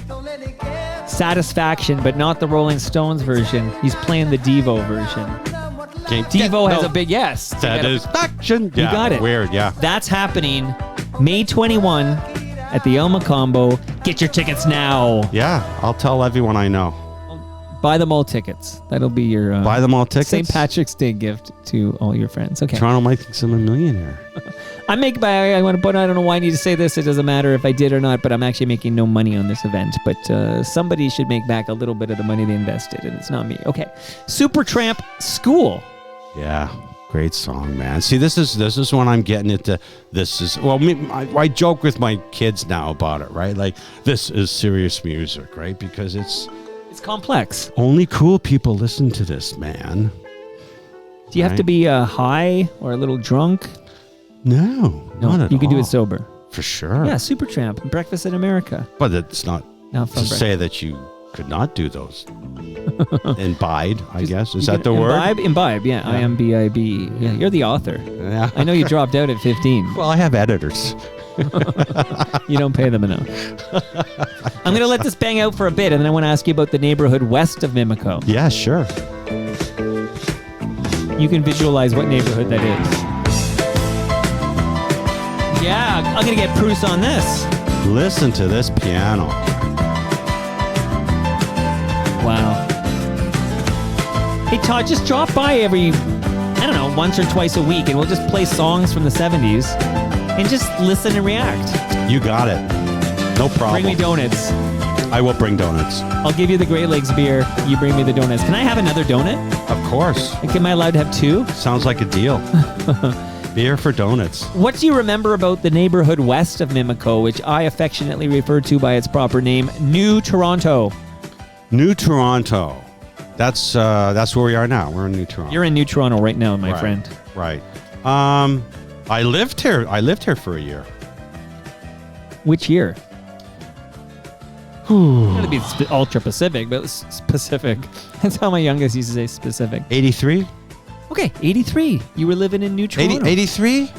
Speaker 3: Satisfaction, but not the Rolling Stones version. He's playing the Devo version. Devo has a big yes.
Speaker 1: Satisfaction.
Speaker 3: You got it.
Speaker 1: Weird, yeah.
Speaker 3: That's happening May 21 at the Elma Combo. Get your tickets now.
Speaker 1: Yeah, I'll tell everyone I know.
Speaker 3: Buy them all tickets. That'll be your
Speaker 1: Buy them all tickets.
Speaker 3: St. Patrick's Day gift to all your friends. Okay.
Speaker 1: Toronto might think I'm a millionaire.
Speaker 3: I want to put. I don't know why I need to say this. It doesn't matter if I did or not. But I'm actually making no money on this event. But somebody should make back a little bit of the money they invested, and it's not me. Okay. Supertramp School.
Speaker 1: Yeah, great song, man. See, this is when I'm getting into. This is I joke with my kids now about it, right? Like this is serious music, right? Because it's
Speaker 3: complex.
Speaker 1: Only cool people listen to this, man.
Speaker 3: Do you have to be high or a little drunk?
Speaker 1: No, not at
Speaker 3: you can
Speaker 1: all.
Speaker 3: do it sober.
Speaker 1: For sure.
Speaker 3: Yeah, Supertramp, Breakfast in America.
Speaker 1: But it's not to say that you could not do those. Imbibe, I guess. Is that the word?
Speaker 3: Imbibe, yeah. I-M-B-I-B. Yeah, you're the author.
Speaker 1: Yeah.
Speaker 3: I know you dropped out at 15.
Speaker 1: Well, I have editors.
Speaker 3: You don't pay them enough. I'm going to let this bang out for a bit, and then I want to ask you about the neighborhood west of Mimico.
Speaker 1: Yeah, sure.
Speaker 3: You can visualize what neighborhood that is. Yeah, I'm going to get Bruce on this.
Speaker 1: Listen to this piano.
Speaker 3: Wow. Hey, Todd, just drop by every, once or twice a week, and we'll just play songs from the 70s and just listen and react.
Speaker 1: You got it. No problem.
Speaker 3: Bring me donuts.
Speaker 1: I will bring donuts.
Speaker 3: I'll give you the Great Lakes beer. You bring me the donuts. Can I have another donut?
Speaker 1: Of course.
Speaker 3: Am I allowed to have two?
Speaker 1: Sounds like a deal. Beer for donuts.
Speaker 3: What do you remember about the neighborhood west of Mimico, which I affectionately refer to by its proper name, New Toronto?
Speaker 1: New Toronto. That's where we are now. We're in New Toronto.
Speaker 3: You're in New Toronto right now, my friend.
Speaker 1: Right. I lived here for a year.
Speaker 3: Which year? It's going to be ultra Pacific, but specific. That's how my youngest used to say specific.
Speaker 1: 83?
Speaker 3: Okay, 83. You were living in New Toronto.
Speaker 1: 83?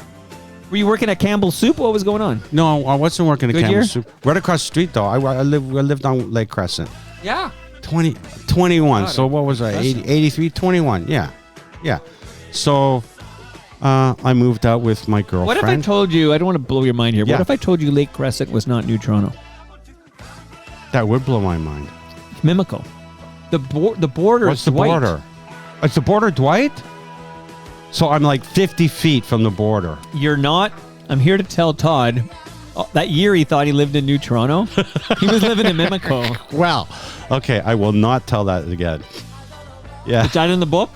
Speaker 3: Were you working at Campbell's Soup? What was going on?
Speaker 1: No, I wasn't working at
Speaker 3: Goodyear?
Speaker 1: Campbell's Soup. Right across the street, though. I lived on Lake Crescent.
Speaker 3: Yeah.
Speaker 1: 21. So what was I? 83, 21. Yeah. So I moved out with my girlfriend.
Speaker 3: What if I told you, I don't want to blow your mind here,
Speaker 1: Yeah.
Speaker 3: what if I told you Lake Crescent was not New Toronto?
Speaker 1: That would blow my mind.
Speaker 3: Mimico. The border
Speaker 1: What's
Speaker 3: is
Speaker 1: the
Speaker 3: Dwight.
Speaker 1: border? It's the border, Dwight? So I'm like 50 feet from the border.
Speaker 3: You're not. I'm here to tell Todd, that year he thought he lived in New Toronto. He was living in Mimico.
Speaker 1: Well, okay, I will not tell that again. Yeah.
Speaker 3: Is that in the book?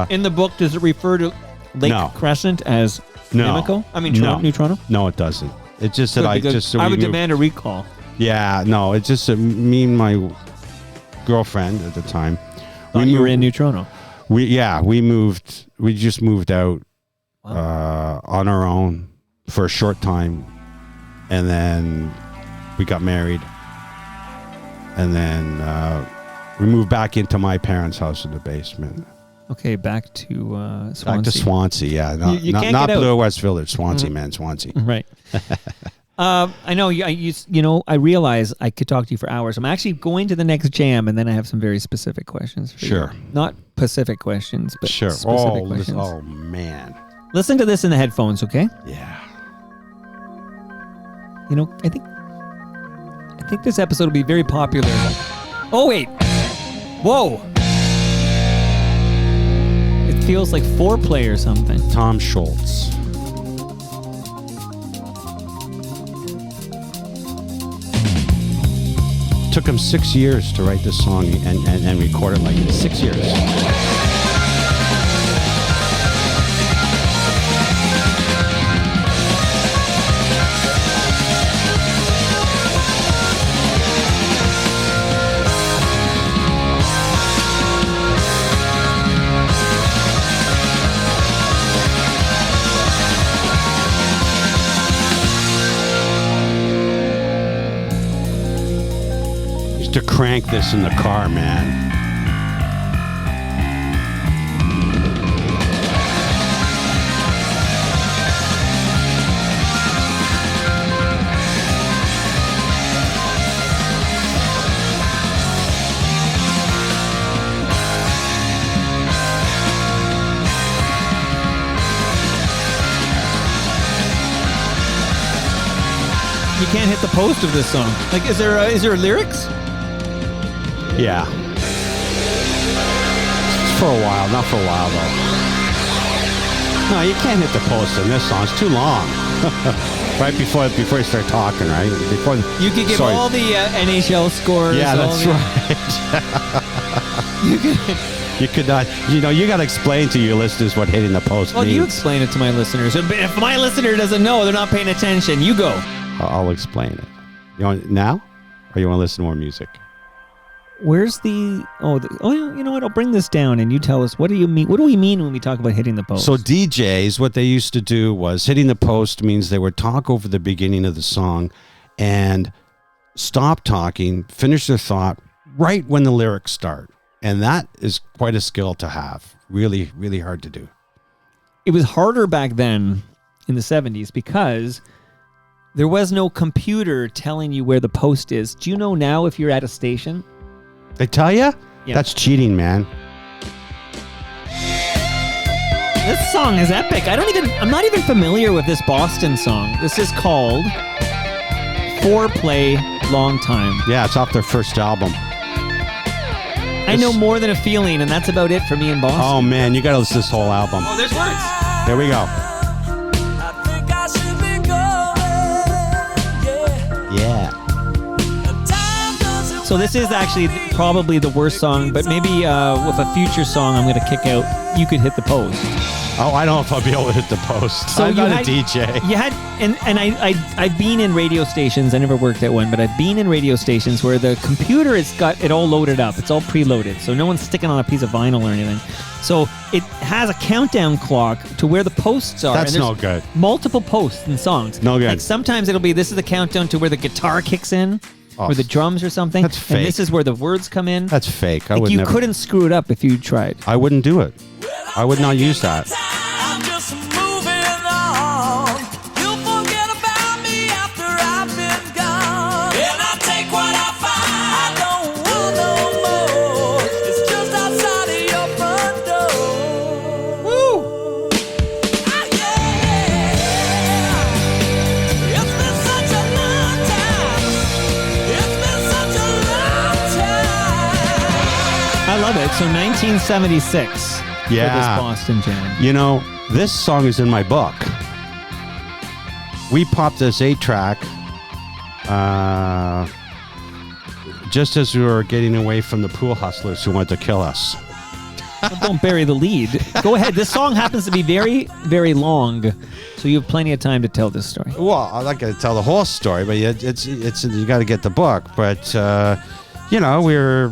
Speaker 3: In the book, does it refer to Lake
Speaker 1: No.
Speaker 3: Crescent as
Speaker 1: No.
Speaker 3: Nimico? I mean,
Speaker 1: No.
Speaker 3: New Toronto?
Speaker 1: No, it doesn't. It's just that
Speaker 3: Good, because I would demand a recall.
Speaker 1: Yeah, no, it's just me and my girlfriend at the time.
Speaker 3: You were in New Toronto.
Speaker 1: We moved. We just moved out on our own for a short time, and then we got married, and then we moved back into my parents' house in the basement.
Speaker 3: Okay, back to Swansea.
Speaker 1: Back to Swansea, yeah.
Speaker 3: You can't
Speaker 1: Not
Speaker 3: get out.
Speaker 1: Bloor West Village, Swansea, man, Swansea.
Speaker 3: Right. I know. I realize I could talk to you for hours. I'm actually going to the next jam, and then I have some very specific questions for you.
Speaker 1: Sure.
Speaker 3: Not Pacific questions, but
Speaker 1: Sure.
Speaker 3: specific questions.
Speaker 1: Oh, man.
Speaker 3: Listen to this in the headphones, okay?
Speaker 1: Yeah.
Speaker 3: I think this episode will be very popular. Oh, wait. Whoa. It feels like foreplay or something.
Speaker 1: Tom Schultz. Took him 6 years to write this song and record it, like 6 years. To crank this in the car, man.
Speaker 3: You can't hit the post of this song. Like, is there lyrics?
Speaker 1: Yeah. For a while, not for a while though. No, you can't hit the post in this song. It's too long. Right before you start talking, right? Before
Speaker 3: you could give all the NHL scores.
Speaker 1: Yeah, that's right. You could not. You got to explain to your listeners what hitting the post means.
Speaker 3: Well, you explain it to my listeners. If my listener doesn't know, they're not paying attention. You go.
Speaker 1: I'll explain it. You want now, or you want to listen to more music?
Speaker 3: Where's the you know what? I'll bring this down and you tell us, what do you mean? What do we mean when we talk about hitting the post?
Speaker 1: So DJs, what they used to do was hitting the post means they would talk over the beginning of the song and stop talking, finish their thought right when the lyrics start. And that is quite a skill to have. Really, really hard to do.
Speaker 3: It was harder back then in the 70s because there was no computer telling you where the post is. Do you know now if you're at a station?
Speaker 1: They tell you?
Speaker 3: Yeah.
Speaker 1: That's cheating, man.
Speaker 3: This song is epic. I'm not even familiar with this Boston song. This is called Foreplay Long Time.
Speaker 1: Yeah, it's off their first album.
Speaker 3: I know More Than a Feeling, and that's about it for me in Boston.
Speaker 1: Oh, man, you got to listen to this whole album.
Speaker 3: Oh, there's words.
Speaker 1: Here we go. Yeah.
Speaker 3: So this is actually probably the worst song, but maybe with a future song I'm going to kick out, You Could Hit the Post.
Speaker 1: Oh, I don't know if I'll be able to hit the post.
Speaker 3: So
Speaker 1: I'm not a DJ.
Speaker 3: You had, and I've been in radio stations. I never worked at one, but I've been in radio stations where the computer has got it all loaded up. It's all preloaded, so no one's sticking on a piece of vinyl or anything. So it has a countdown clock to where the posts are.
Speaker 1: That's
Speaker 3: and
Speaker 1: no good.
Speaker 3: Multiple posts in songs.
Speaker 1: No good.
Speaker 3: Like sometimes it'll be, this is the countdown to where the guitar kicks in. Or the drums or something.
Speaker 1: That's fake.
Speaker 3: And this is where the words come in.
Speaker 1: That's fake.
Speaker 3: Like you couldn't screw it up if you tried.
Speaker 1: I wouldn't do it. I would not use that.
Speaker 4: I'm just moving on. You'll forget about me after I've been gone. And I take what I find. I don't want no more. It's just outside of your front door. Woo! Ah, yeah. It's been such a long time. It's been such a long time.
Speaker 3: I love it. So 1976.
Speaker 1: Yeah.
Speaker 3: For this Boston Jam.
Speaker 1: You know, this song is in my book. We popped this 8-track just as we were getting away from the pool hustlers who wanted to kill us.
Speaker 3: Well, don't bury the lead. Go ahead. This song happens to be very, very long, so you have plenty of time to tell this story.
Speaker 1: Well, I'm not going to tell the whole story, but it's you got to get the book. But we were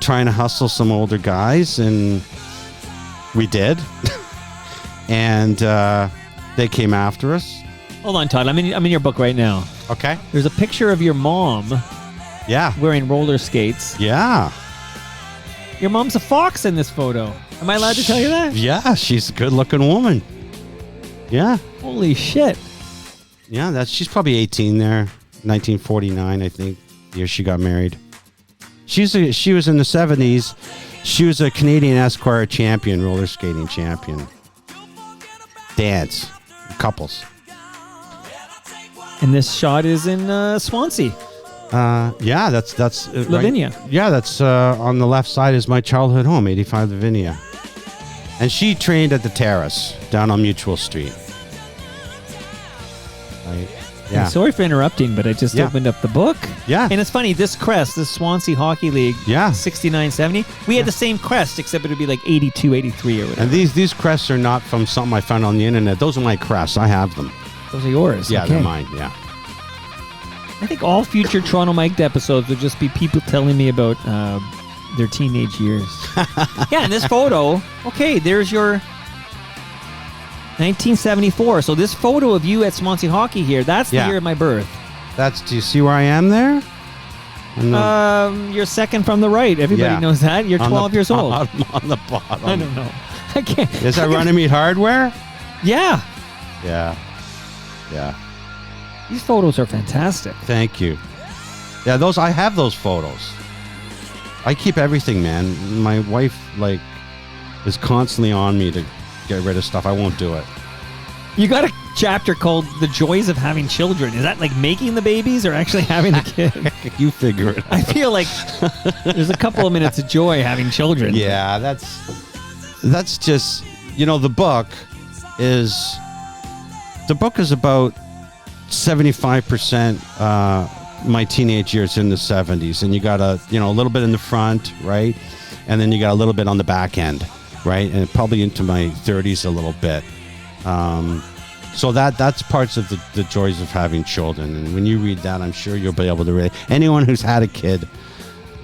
Speaker 1: trying to hustle some older guys, and we did, and they came after us.
Speaker 3: Hold on, Todd. I'm in your book right now.
Speaker 1: Okay.
Speaker 3: There's a picture of your mom.
Speaker 1: Yeah.
Speaker 3: Wearing roller skates.
Speaker 1: Yeah.
Speaker 3: Your mom's a fox in this photo. Am I allowed to tell you that?
Speaker 1: Yeah, she's a good-looking woman. Yeah.
Speaker 3: Holy shit.
Speaker 1: Yeah, she's probably 18 there. 1949, I think, the year she got married. She was in the 70s. She was a Canadian Esquire champion, roller skating champion. Dance. Couples.
Speaker 3: And this shot is in Swansea.
Speaker 1: Yeah, that's
Speaker 3: Lavinia.
Speaker 1: Right. Yeah, that's on the left side is my childhood home, 85 Lavinia. And she trained at the Terrace down on Mutual Street. Right. Yeah.
Speaker 3: And sorry for interrupting, but I just opened up the book.
Speaker 1: Yeah.
Speaker 3: And it's funny, this crest, this Swansea Hockey League, 69-70, we had the same crest, except it would be like 82, 83 or whatever.
Speaker 1: And these crests are not from something I found on the internet. Those are my crests. I have them.
Speaker 3: Those are yours.
Speaker 1: Yeah,
Speaker 3: okay.
Speaker 1: they're mine. Yeah.
Speaker 3: I think all future Toronto Mic'd episodes will just be people telling me about their teenage years. Yeah, and this photo, okay, there's your 1974. So this photo of you at Swansea Hockey here, that's the year of my birth.
Speaker 1: Do you see where I am there?
Speaker 3: You're second from the right. Everybody knows that. You're 12 years old.
Speaker 1: On the bottom.
Speaker 3: I don't know. I can't.
Speaker 1: Is that Runnymede Hardware?
Speaker 3: Yeah.
Speaker 1: Yeah. Yeah.
Speaker 3: These photos are fantastic.
Speaker 1: Thank you. Yeah, I have those photos. I keep everything, man. My wife is constantly on me to get rid of stuff. I won't do it.
Speaker 3: You got a chapter called "The Joys of Having Children." Is that like making the babies or actually having the kid?
Speaker 1: You figure it out.
Speaker 3: I feel like there's a couple of minutes of joy having children.
Speaker 1: Yeah, that's just the book is about 75% my teenage years in the 70s, and you got a little bit in the front, right, and then you got a little bit on the back end, right, and probably into my 30s a little bit. So that's parts of the joys of having children, and when you read that, I'm sure you'll be able to relate. Anyone who's had a kid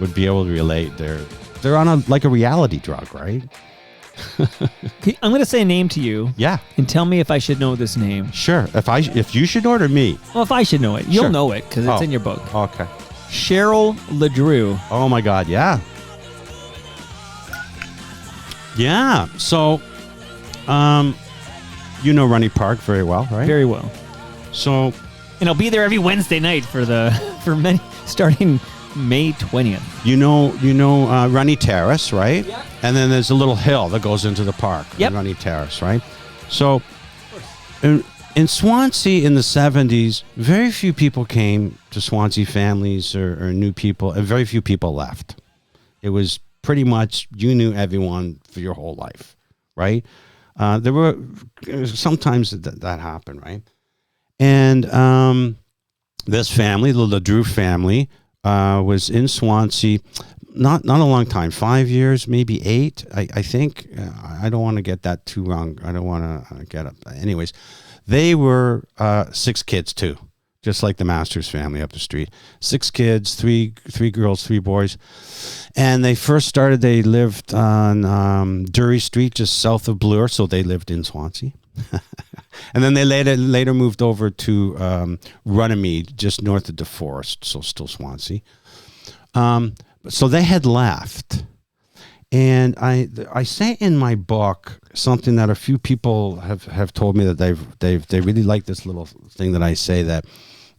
Speaker 1: would be able to relate. They're on a reality drug, right?
Speaker 3: I'm going to say a name to you.
Speaker 1: Yeah.
Speaker 3: And tell me if I should know this name.
Speaker 1: Sure. If you should order me.
Speaker 3: Well, if I should know it. You'll
Speaker 1: Sure.
Speaker 3: know it because it's in your book.
Speaker 1: Okay.
Speaker 3: Cheryl LeDrew.
Speaker 1: Oh my God. Yeah. Yeah. So, Runny Park very well, right?
Speaker 3: Very well.
Speaker 1: So,
Speaker 3: and I'll be there every Wednesday night for many starting May 20th.
Speaker 1: Runny Terrace, right?
Speaker 3: Yeah.
Speaker 1: And then there's a little hill that goes into the park.
Speaker 3: Yep.
Speaker 1: Runny Terrace, right? So, in Swansea in the 70s, very few people came to Swansea, families or new people, and very few people left. It was pretty much you knew everyone for your whole life, right? There were sometimes that happened, right? And this family, the LeDrew family, was in Swansea, not a long time, 5 years, maybe 8, I think. I don't want to get that too wrong. I don't want to get up. Anyways, they were 6 kids too, just like the Masters family up the street. 6 kids, three girls, 3 boys. And they lived on Dury Street, just south of Bueler, so they lived in Swansea. And then they later moved over to Runnymede, just north of DeForest, so still Swansea. So they had left. And I say in my book something that a few people have told me that they really like this little thing that I say, that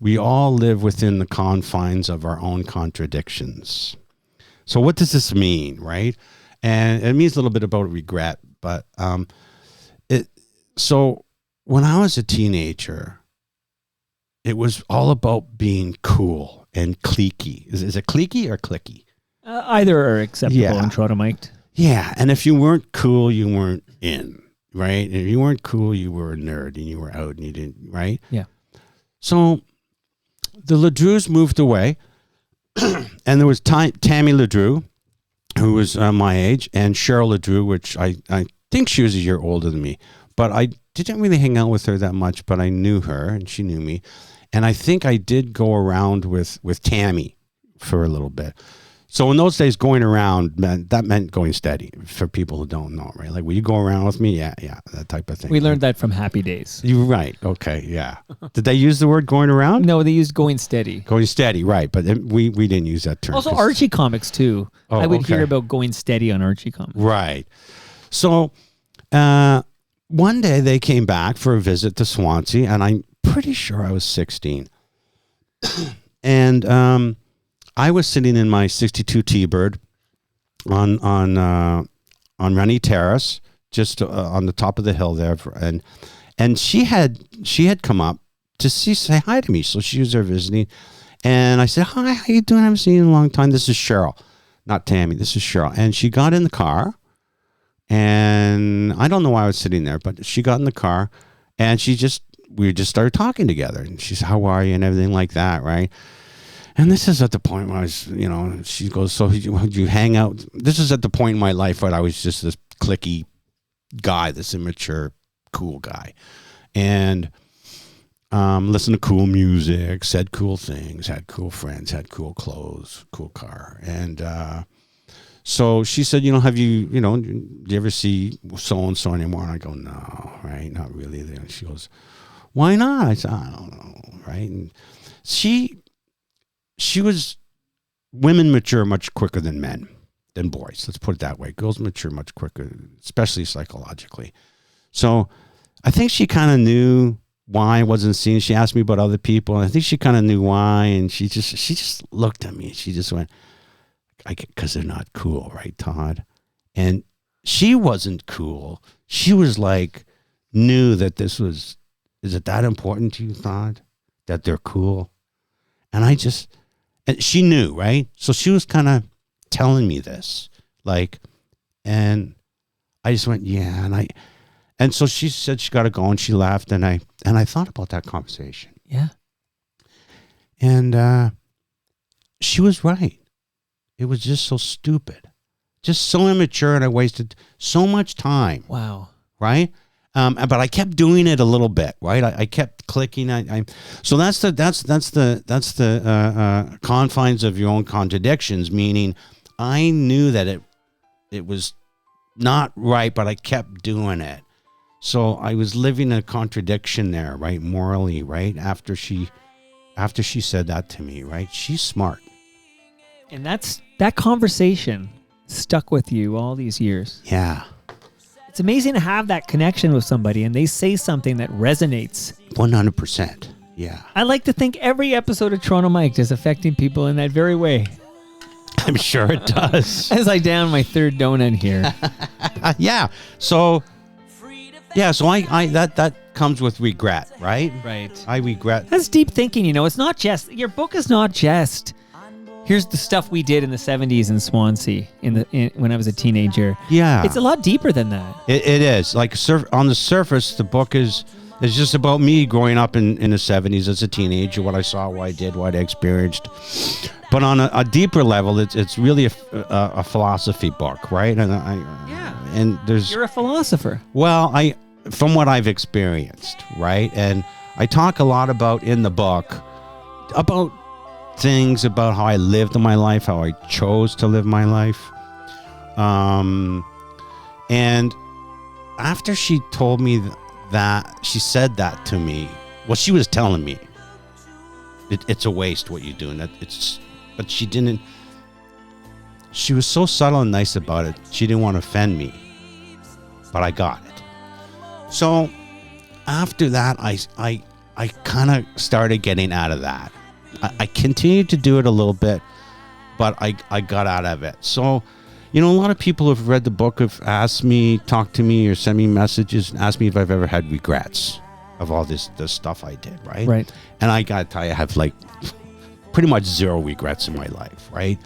Speaker 1: we all live within the confines of our own contradictions. So what does this mean, right? And it means a little bit about regret, but so when I was a teenager, it was all about being cool and cliquey. Is it cliquey or clicky?
Speaker 3: Either are acceptable in Toronto Mic'd.
Speaker 1: Yeah, and if you weren't cool, you weren't in, right? And if you weren't cool, you were a nerd and you were out and you didn't, right?
Speaker 3: Yeah.
Speaker 1: So the LeDrews moved away, and there was Tammy LeDrew, who was my age, and Cheryl LeDrew, which I think she was a year older than me. But I didn't really hang out with her that much, but I knew her, and she knew me. And I think I did go around with Tammy for a little bit. So in those days, going around, that meant going steady for people who don't know, right? Like, will you go around with me? Yeah, that type of thing.
Speaker 3: We learned that from Happy Days.
Speaker 1: You're right. Okay, yeah. Did they use the word going around?
Speaker 3: No, they used going steady.
Speaker 1: Going steady, right. But we didn't use that term.
Speaker 3: Also, Archie comics, too.
Speaker 1: Oh,
Speaker 3: I would
Speaker 1: okay.
Speaker 3: hear about going steady on Archie comics.
Speaker 1: Right. So one day they came back for a visit to Swansea, and I'm pretty sure I was 16. And I was sitting in my 62 T-Bird on Rennie Terrace, just on the top of the hill there, and she had come up to say hi to me. So she was there visiting, and I said, "Hi, how you doing? I haven't seen you in a long time. This is Cheryl, not Tammy. This is Cheryl." And she got in the car, and I don't know why I was sitting there, but she got in the car, and we just started talking together, and she said, "How are you?" and everything like that, right? And this is at the point where I was, she goes, "So would you hang out?" This is at the point in my life where I was just this cliquey guy, this immature, cool guy. And listened to cool music, said cool things, had cool friends, had cool clothes, cool car. And so she said, do you ever see so-and-so anymore? And I go, "No, right, not really." And she goes, "Why not?" I said, "I don't know," right? And women mature much quicker than boys. Let's put it that way. Girls mature much quicker, especially psychologically. So I think she kind of knew why I wasn't seen. She asked me about other people, and I think she kind of knew why. And she just looked at me, and she just went, "Because they're not cool, right, Todd?" And she wasn't cool. She was like, knew that is it that important to you, Todd, that they're cool? And and she knew, right? So she was kind of telling me this, and I just went, "Yeah." And so she said she got to go, and she left, and I thought about that conversation.
Speaker 3: Yeah.
Speaker 1: And she was right. It was just so stupid, just so immature, and I wasted so much time.
Speaker 3: Wow.
Speaker 1: Right? But I kept doing it a little bit, right? I kept clicking. So that's the confines of your own contradictions. Meaning, I knew that it was not right, but I kept doing it. So I was living a contradiction there, right? Morally, right? After she said that to me, right? She's smart.
Speaker 3: And that conversation stuck with you all these years.
Speaker 1: Yeah.
Speaker 3: It's amazing to have that connection with somebody and they say something that resonates.
Speaker 1: 100%. Yeah.
Speaker 3: I like to think every episode of Toronto Mike is affecting people in that very way.
Speaker 1: I'm sure it does.
Speaker 3: As I down my third donut here.
Speaker 1: Yeah. So I that comes with regret, right?
Speaker 3: Right.
Speaker 1: I regret.
Speaker 3: That's deep thinking, It's not just, your book is not just, here's the stuff we did in the 70s in Swansea when I was a teenager.
Speaker 1: Yeah.
Speaker 3: It's a lot deeper than that.
Speaker 1: It is. Like on the surface, the book is just about me growing up in the 70s as a teenager, what I saw, what I did, what I experienced. But on a deeper level, it's really a philosophy book, right? And
Speaker 3: You're a philosopher.
Speaker 1: Well, from what I've experienced, right? And I talk a lot about in the book about things about how I lived my life, how I chose to live my life. And after she told me that, she said that to me. Well, she was telling me it's a waste what you're doing. But she didn't. She was so subtle and nice about it. She didn't want to offend me, but I got it. So after that, I kind of started getting out of that. I continued to do it a little bit, but I got out of it. So, a lot of people who have read the book have asked me, talked to me, or sent me messages and asked me if I've ever had regrets of all this stuff I did, right?
Speaker 3: Right.
Speaker 1: And I got to tell you, I have pretty much zero regrets in my life, right?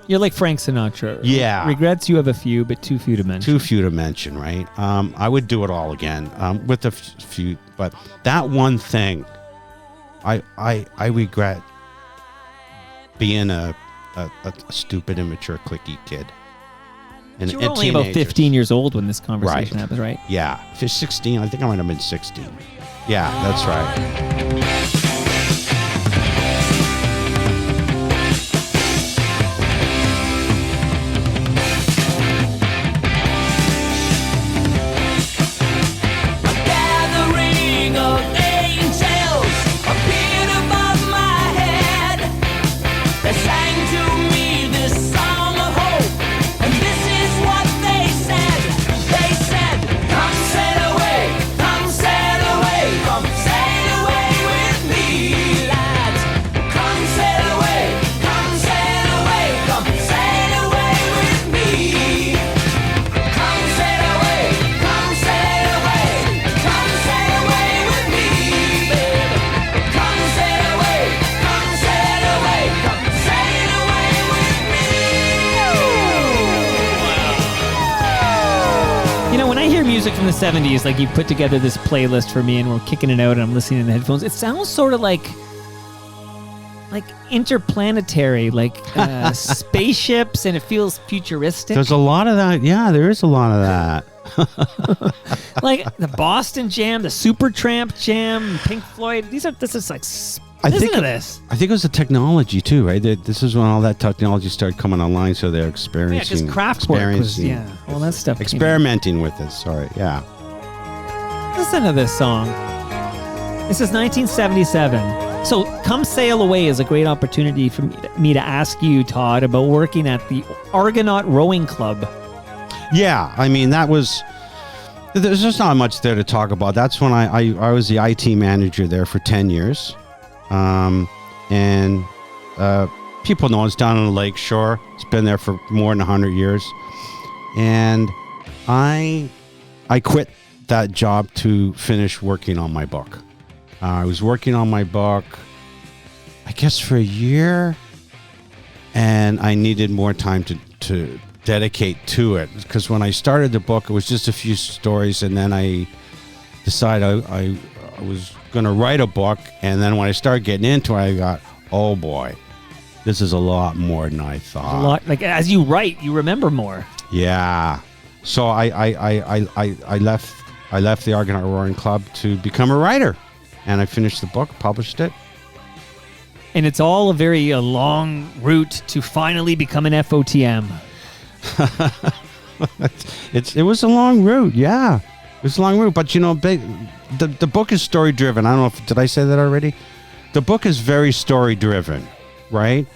Speaker 3: You're like Frank Sinatra.
Speaker 1: Yeah.
Speaker 3: Regrets, you have a few, but too few to mention.
Speaker 1: Right? I would do it all again with a few, but that one thing, I regret being a stupid, immature, cliquey kid. And,
Speaker 3: You were only about 15 years old when this conversation
Speaker 1: Right.
Speaker 3: happens, right?
Speaker 1: Yeah, if you're 16, I think I might have been 16. Yeah, that's right.
Speaker 4: Gathering of angels appeared above my head. They sang to me this song of hope, and this is what they said. They said, come sail away, come sail away, come sail away with me, lads. Come sail away, come sail away, come sail away with me. Come sail away, come sail away, come sail away with me, babe. Come sail away, come sail away, come sail away with me.
Speaker 3: You know, when I hear music from the 70s, like you put together this playlist for me and we're kicking it out and I'm listening in the headphones, it sounds sort of like interplanetary, like spaceships, and it feels futuristic.
Speaker 1: There's a lot of that. Yeah, there is a lot of that.
Speaker 3: Like the Boston Jam, the Supertramp Jam, Pink Floyd. This is like, listen to this.
Speaker 1: I think it was the technology too, right? This is when all that technology started coming online, so they're
Speaker 3: Yeah,
Speaker 1: experiencing.
Speaker 3: because Kraftwerk was,
Speaker 1: experiencing-
Speaker 3: all that stuff. came out.
Speaker 1: Experimenting with it. Sorry, yeah.
Speaker 3: Listen to this song. This is 1977. So, Come Sail Away is a great opportunity for me to ask you, Todd, about working at the Argonaut Rowing Club.
Speaker 1: Yeah, I mean, there's just not much there to talk about. That's when I was the IT manager there for 10 years. And people know it's down on the lake shore. It's been there for more than 100 years. And I quit that job to finish working on my book. I was working on my book, I guess, for a year, and I needed more time to dedicate to it, because when I started the book, it was just a few stories, and then I decided I was going to write a book, and then when I started getting into it, I got, oh boy, this is a lot more than I thought.
Speaker 3: A lot, like as you write, you remember more.
Speaker 1: Yeah. So I left the Argonaut Rowing Club to become a writer, and I finished the book, published it.
Speaker 3: And it's all a very long route to finally become an FOTM.
Speaker 1: It was a long route, yeah. It was a long route, but the book is story driven. I don't know did I say that already? The book is very story driven, right?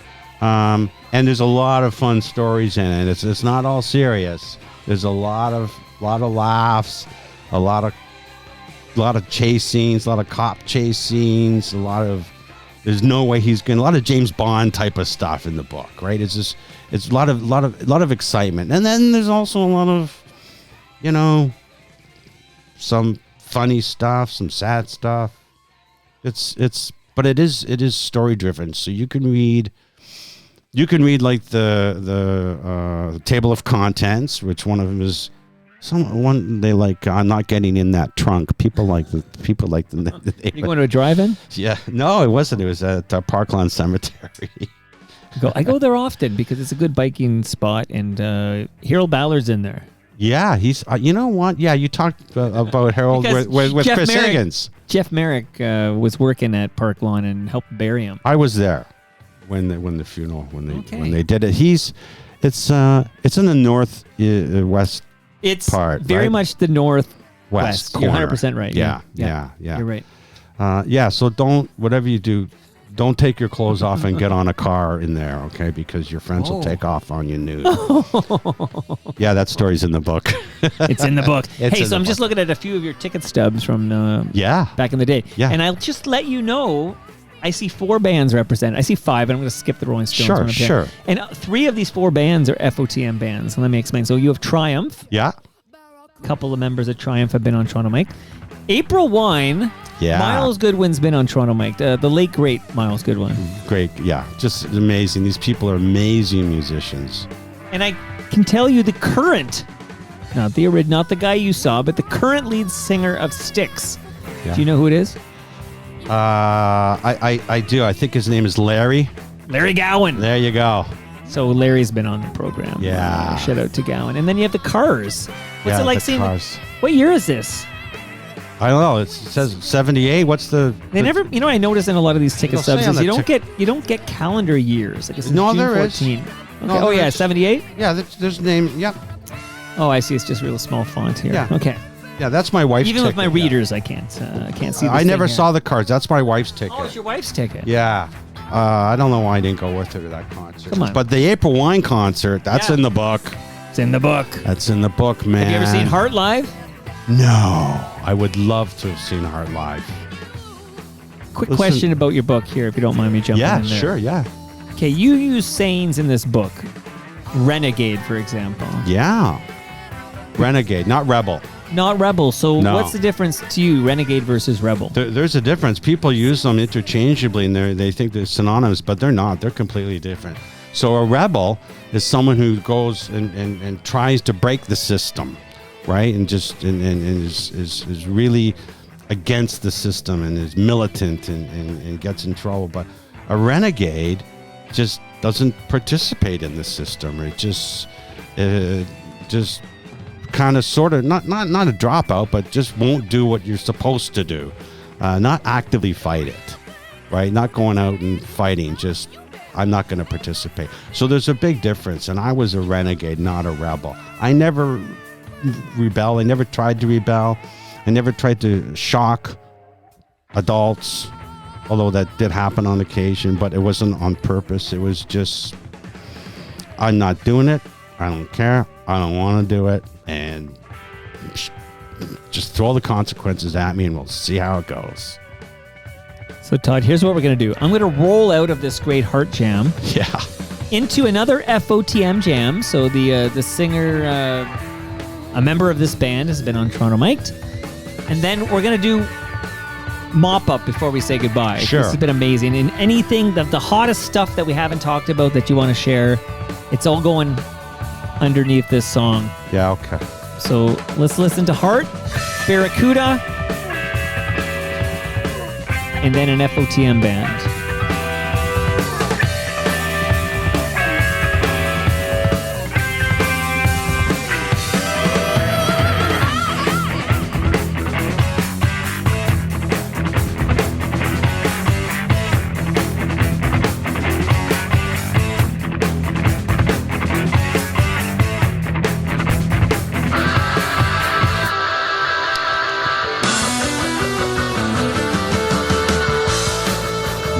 Speaker 1: And there's a lot of fun stories in it. It's not all serious. There's a lot of laughs, a lot of chase scenes, a lot of cop chase scenes, there's no way a lot of James Bond type of stuff in the book, right? It's a lot of excitement. And then there's also a lot of, some funny stuff, some sad stuff. But it is story driven. So you can read like the table of contents, which one of them is one they like. I'm not getting in that trunk. People like the.
Speaker 3: You going to a drive-in?
Speaker 1: Yeah, no, it wasn't. It was at Parkland Cemetery.
Speaker 3: I go there often because it's a good biking spot, and Harold Ballard's in there.
Speaker 1: Yeah, he's. You know what? Yeah, you talked about Harold with
Speaker 3: Jeff
Speaker 1: Chris
Speaker 3: Merrick,
Speaker 1: Higgins.
Speaker 3: Jeff Merrick was working at Parklawn and helped bury him.
Speaker 1: I was there when the funeral when they did it. It's in the northwest.
Speaker 3: It's
Speaker 1: part,
Speaker 3: very
Speaker 1: right?
Speaker 3: much the northwest. You're
Speaker 1: corner.
Speaker 3: 100% right.
Speaker 1: Yeah.
Speaker 3: You're right.
Speaker 1: So whatever you do, don't take your clothes off and get on a car in there, okay? Because your friends will take off on you nude. Yeah, that story's in the book.
Speaker 3: It's in the book.
Speaker 1: It's
Speaker 3: I'm just looking at a few of your ticket stubs from back in the day.
Speaker 1: Yeah.
Speaker 3: And I'll just let you know, I see 4 bands represented. I see 5, and I'm going to skip the Rolling Stones.
Speaker 1: Sure.
Speaker 3: And 3 of these 4 bands are FOTM bands. And let me explain. So you have Triumph.
Speaker 1: Yeah.
Speaker 3: A couple of members of Triumph have been on Toronto Mike. April Wine.
Speaker 1: Yeah.
Speaker 3: Miles Goodwin's been on Toronto Mike. The late, great Miles Goodwin.
Speaker 1: Great. Yeah. Just amazing. These people are amazing musicians.
Speaker 3: And I can tell you the current, not the guy you saw, but the current lead singer of Styx.
Speaker 1: Yeah.
Speaker 3: Do you know who it is?
Speaker 1: I do. I think his name is Larry.
Speaker 3: Larry Gowan.
Speaker 1: There you go.
Speaker 3: So Larry's been on the program.
Speaker 1: Yeah.
Speaker 3: Shout out to Gowan. And then you have the Cars. What's it like
Speaker 1: the
Speaker 3: seeing?
Speaker 1: Cars.
Speaker 3: What year is this?
Speaker 1: I don't know. It says 78. What's the?
Speaker 3: They never. You know, I noticed in a lot of these ticket
Speaker 1: It'll say
Speaker 3: stubs
Speaker 1: on
Speaker 3: is
Speaker 1: the
Speaker 3: you don't get calendar years. Like it's
Speaker 1: No,
Speaker 3: June
Speaker 1: there is.
Speaker 3: 14. Okay.
Speaker 1: No,
Speaker 3: oh
Speaker 1: there
Speaker 3: yeah,
Speaker 1: is.
Speaker 3: 78.
Speaker 1: Yeah, there's name. Yep.
Speaker 3: Oh, I see. It's just real small font here.
Speaker 1: Yeah.
Speaker 3: Okay.
Speaker 1: Yeah, that's my wife's
Speaker 3: Even with my
Speaker 1: ticket, yeah.
Speaker 3: readers, I can't see.
Speaker 1: I
Speaker 3: this
Speaker 1: never
Speaker 3: thing
Speaker 1: saw
Speaker 3: here.
Speaker 1: the cards. That's my wife's ticket.
Speaker 3: Oh, it's your wife's ticket.
Speaker 1: Yeah. I don't know why I didn't go with her to that concert.
Speaker 3: Come on.
Speaker 1: But the April Wine concert, that's
Speaker 3: Yeah.
Speaker 1: in the book.
Speaker 3: It's in the book.
Speaker 1: That's in the book, man.
Speaker 3: Have you ever seen Heart live?
Speaker 1: No. I would love to have seen Heart live.
Speaker 3: Quick
Speaker 1: Listen-
Speaker 3: question about your book here, if you don't mind me jumping
Speaker 1: Yeah,
Speaker 3: in there.
Speaker 1: sure, yeah.
Speaker 3: Okay, you use sayings in this book. Renegade, for example.
Speaker 1: Yeah. Renegade, not rebel.
Speaker 3: Not rebel. So
Speaker 1: No.
Speaker 3: what's the difference to you, renegade versus rebel?
Speaker 1: There's a difference. People use them interchangeably and they think they're synonymous, but they're not. They're completely different. So a rebel is someone who goes and tries to break the system, right? And just and is really against the system and is militant and gets in trouble. But a renegade just doesn't participate in the system, or just kind of sort of not a dropout, but just won't do what you're supposed to do. Not actively fight it, right? Not going out and fighting, just I'm not going to participate. So there's a big difference, and I was a renegade, not a rebel. I never rebel. I never tried to rebel. I never tried to shock adults, although that did happen on occasion, but it wasn't on purpose. It was just, I'm not doing it. I don't care. I don't want to do it. And just throw the consequences at me and we'll see how it goes.
Speaker 3: So Todd, here's what we're going to do. I'm going to roll out of this great Heart Jam
Speaker 1: Yeah.
Speaker 3: into another FOTM jam. So the singer, a member of this band, has been on Toronto Mic'd. And then we're going to do mop up before we say goodbye.
Speaker 1: Sure.
Speaker 3: This has been amazing. And anything, the hottest stuff that we haven't talked about that you want to share, it's all going underneath this song.
Speaker 1: Yeah, okay.
Speaker 3: So let's listen to Heart, Barracuda, and then an FOTM band.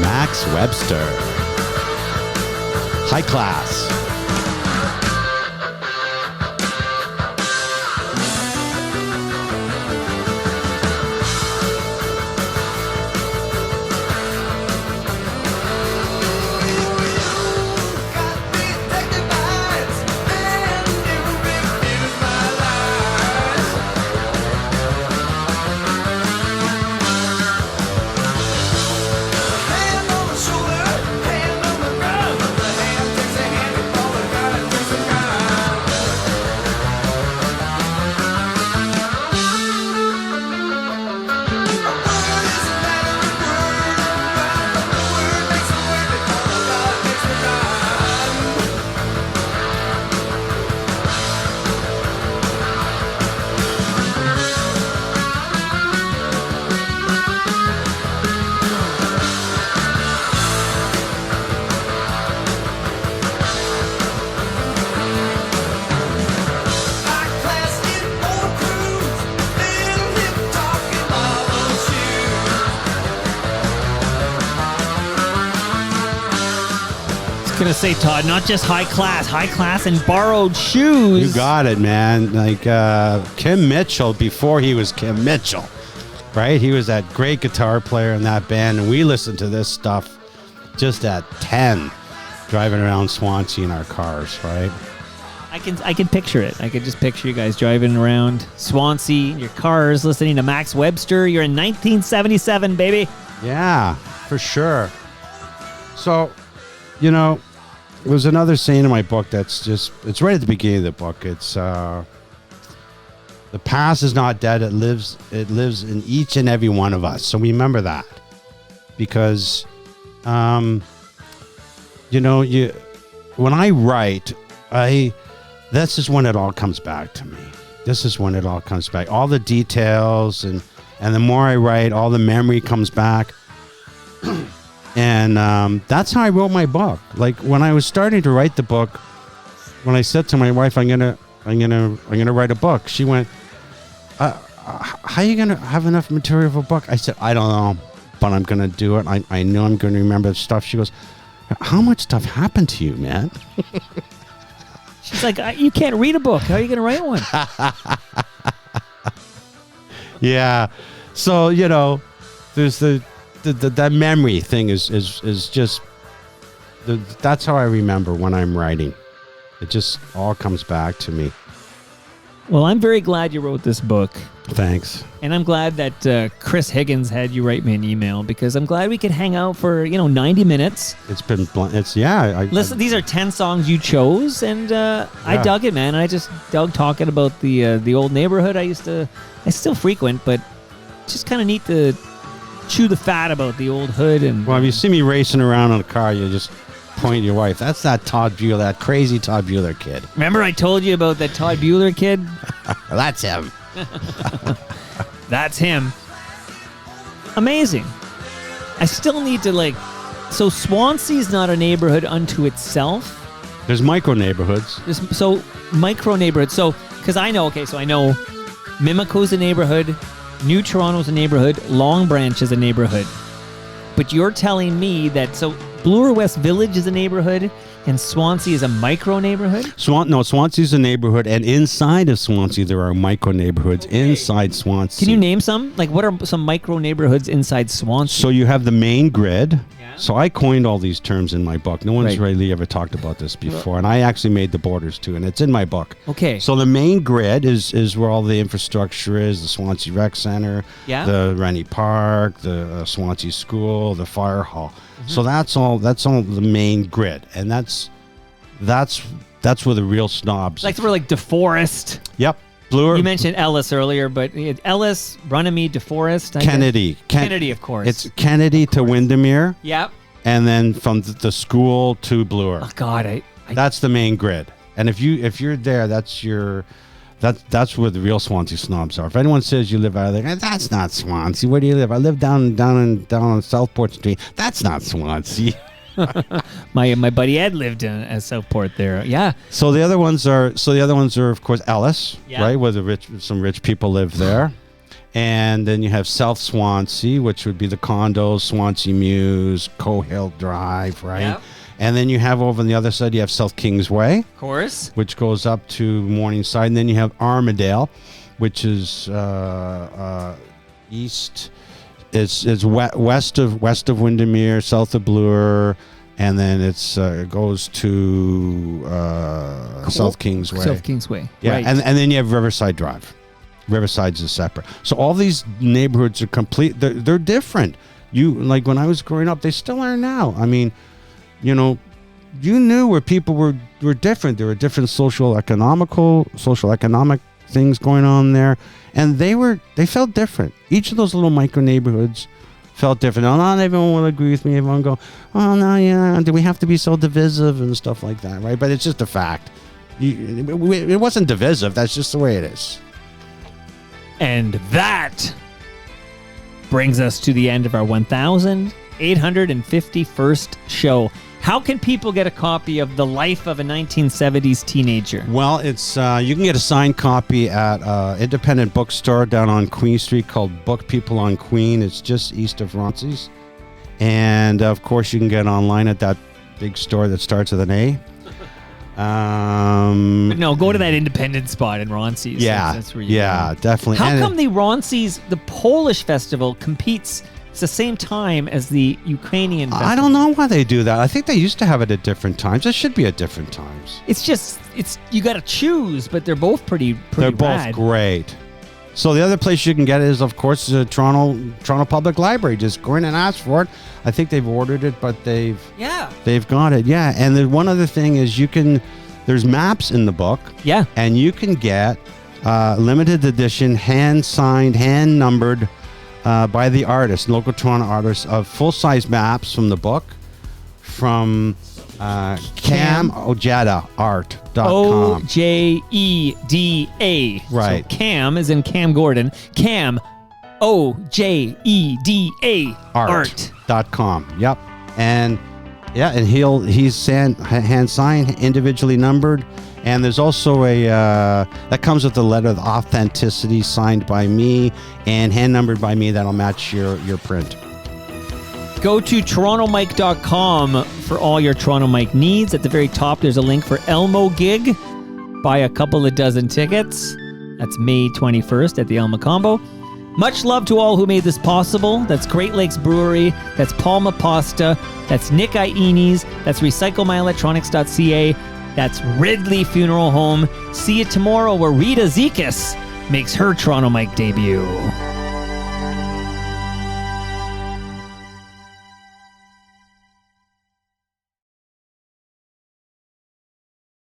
Speaker 1: Max Webster. High class.
Speaker 3: Gonna say, Todd, not just high class and borrowed shoes.
Speaker 1: You got it, man. Like Kim Mitchell before he was Kim Mitchell, right? He was that great guitar player in that band, and we listened to this stuff just at 10, driving around Swansea in our cars, right?
Speaker 3: I can picture it. I can just picture you guys driving around Swansea in your cars, listening to Max Webster. You're in 1977, baby.
Speaker 1: Yeah, for sure. So, you know, there's another saying in my book that's just, it's right at the beginning of the book. It's, the past is not dead. It lives in each and every one of us. So remember that, because, you know, when I write, this is when it all comes back to me. This is when it all comes back. All the details and the more I write, all the memory comes back. And that's how I wrote my book. Like when I was starting to write the book, when I said to my wife, I'm gonna write a book, she went, how are you gonna have enough material for a book? I said, I don't know, but I'm gonna do it. I know I'm gonna remember stuff. She goes, how much stuff happened to you, man?
Speaker 3: She's like, you can't read a book. How are you gonna write one?
Speaker 1: Yeah. So, there's that memory thing is just, that's how I remember when I'm writing. It just all comes back to me.
Speaker 3: Well, I'm very glad you wrote this book.
Speaker 1: Thanks.
Speaker 3: And I'm glad that Chris Higgins had you write me an email, because I'm glad we could hang out for, 90 minutes.
Speaker 1: It's been,
Speaker 3: Listen, these are 10 songs you chose, and I dug it, man. I just dug talking about the old neighborhood I still frequent, but just kind of neat to chew the fat about the old hood. And
Speaker 1: well, if you see me racing around in a car, you just point at your wife. That's that Todd Bueler, that crazy Todd Bueler kid.
Speaker 3: Remember I told you about that Todd Bueler kid?
Speaker 1: That's him.
Speaker 3: That's him. Amazing. I still need to so Swansea's not a neighborhood unto itself.
Speaker 1: There's micro neighborhoods.
Speaker 3: So micro neighborhoods. So, because I know Mimico's a neighborhood, New Toronto's a neighborhood, Long Branch is a neighborhood. But you're telling me that, Bloor West Village is a neighborhood and Swansea is a micro neighborhood?
Speaker 1: Swansea's a neighborhood, and inside of Swansea there are micro neighborhoods inside Swansea.
Speaker 3: Can you name some? Like, what are some micro neighborhoods inside Swansea?
Speaker 1: So you have the main grid.
Speaker 3: Yeah.
Speaker 1: So I coined all these terms in my book. No one's
Speaker 3: Right.
Speaker 1: really ever talked about this before, and I actually made the borders too, and it's in my book.
Speaker 3: Okay.
Speaker 1: So the main grid is where all the infrastructure is: the Swansea Rec Center,
Speaker 3: Yeah.
Speaker 1: the Rennie Park, the Swansea School, the fire hall.
Speaker 3: Mm-hmm.
Speaker 1: So that's all the main grid, and that's where the real snobs.
Speaker 3: Like, we're like DeForest.
Speaker 1: Yep. Bloor.
Speaker 3: You mentioned Ellis earlier, but Ellis, Runnymede, DeForest.
Speaker 1: Kennedy.
Speaker 3: Kennedy, of course.
Speaker 1: It's Kennedy to Windermere,
Speaker 3: Yep.
Speaker 1: and then from the school to Bloor.
Speaker 3: Oh God,
Speaker 1: That's the main grid. And if you're there, that's where the real Swansea snobs are. If anyone says you live out of there, that's not Swansea. Where do you live? I live down on Southport Street. That's not Swansea.
Speaker 3: my buddy Ed lived in Southport there. Yeah.
Speaker 1: So the other ones are of course Ellis,
Speaker 3: Yeah.
Speaker 1: right? Where some rich people live there. And then you have South Swansea, which would be the condos, Swansea Mews, Cohill Drive, right?
Speaker 3: Yep.
Speaker 1: And then you have over on the other side, you have South Kingsway,
Speaker 3: Of course.
Speaker 1: which goes up to Morningside. And then you have Armadale, which is east. It's west of Windermere, south of Bloor, and then it goes to South Kingsway.
Speaker 3: South Kingsway.
Speaker 1: Yeah,
Speaker 3: Right.
Speaker 1: and then you have Riverside Drive. Riverside's is separate. So all these neighborhoods are complete. They're different. Like when I was growing up, they still are now. I mean, you knew where people were different. There were different social economic things going on there, and they felt different. Each of those little micro neighborhoods felt different. Now, not everyone will agree with me. Everyone go, oh no, yeah, do we have to be so divisive and stuff like that, right? But it's just a fact. It wasn't divisive. That's just the way it is.
Speaker 3: And that brings us to the end of our 1,851st show. How can people get a copy of The Life of a 1970s Teenager?
Speaker 1: Well, it's you can get a signed copy at independent bookstore down on Queen Street called Book People on Queen. It's just east of Ronces. And, of course, you can get it online at that big store that starts with an A.
Speaker 3: But no, go to that independent spot in Ronces.
Speaker 1: Yeah,
Speaker 3: That's where you
Speaker 1: yeah,
Speaker 3: go.
Speaker 1: definitely.
Speaker 3: How
Speaker 1: And
Speaker 3: come the Ronces, the Polish festival, competes? It's the same time as the Ukrainian festival.
Speaker 1: I don't know why they do that. I think they used to have it at different times. It should be at different times.
Speaker 3: It's you got to choose, but they're both pretty
Speaker 1: They're
Speaker 3: rad.
Speaker 1: both great. So the other place you can get it is, of course, the Toronto Public Library. Just go in and ask for it. I think they've ordered it, but they've got it. Yeah, and the one other thing is there's maps in the book.
Speaker 3: Yeah.
Speaker 1: And you can get limited edition, hand-signed, hand-numbered by the artist, local Toronto artists, of full-size maps from the book, from CamOjadaArt.com.
Speaker 3: OJEDA.
Speaker 1: Right.
Speaker 3: So Cam is in Cam Gordon. Cam OJEDA
Speaker 1: Art.com. Yep. And he's hand signed, individually numbered. And there's also a that comes with a letter of authenticity signed by me and hand numbered by me that'll match your print.
Speaker 3: Go to TorontoMike.com for all your Toronto Mike needs. At the very top, there's a link for Elmo Gig. Buy a couple of dozen tickets. That's May 21st at the Elmo Combo. Much love to all who made this possible. That's Great Lakes Brewery. That's Palma Pasta. That's Nick Iones. That's RecycleMyElectronics.ca. That's Ridley Funeral Home. See you tomorrow where Rita Zekas makes her Toronto Mike debut.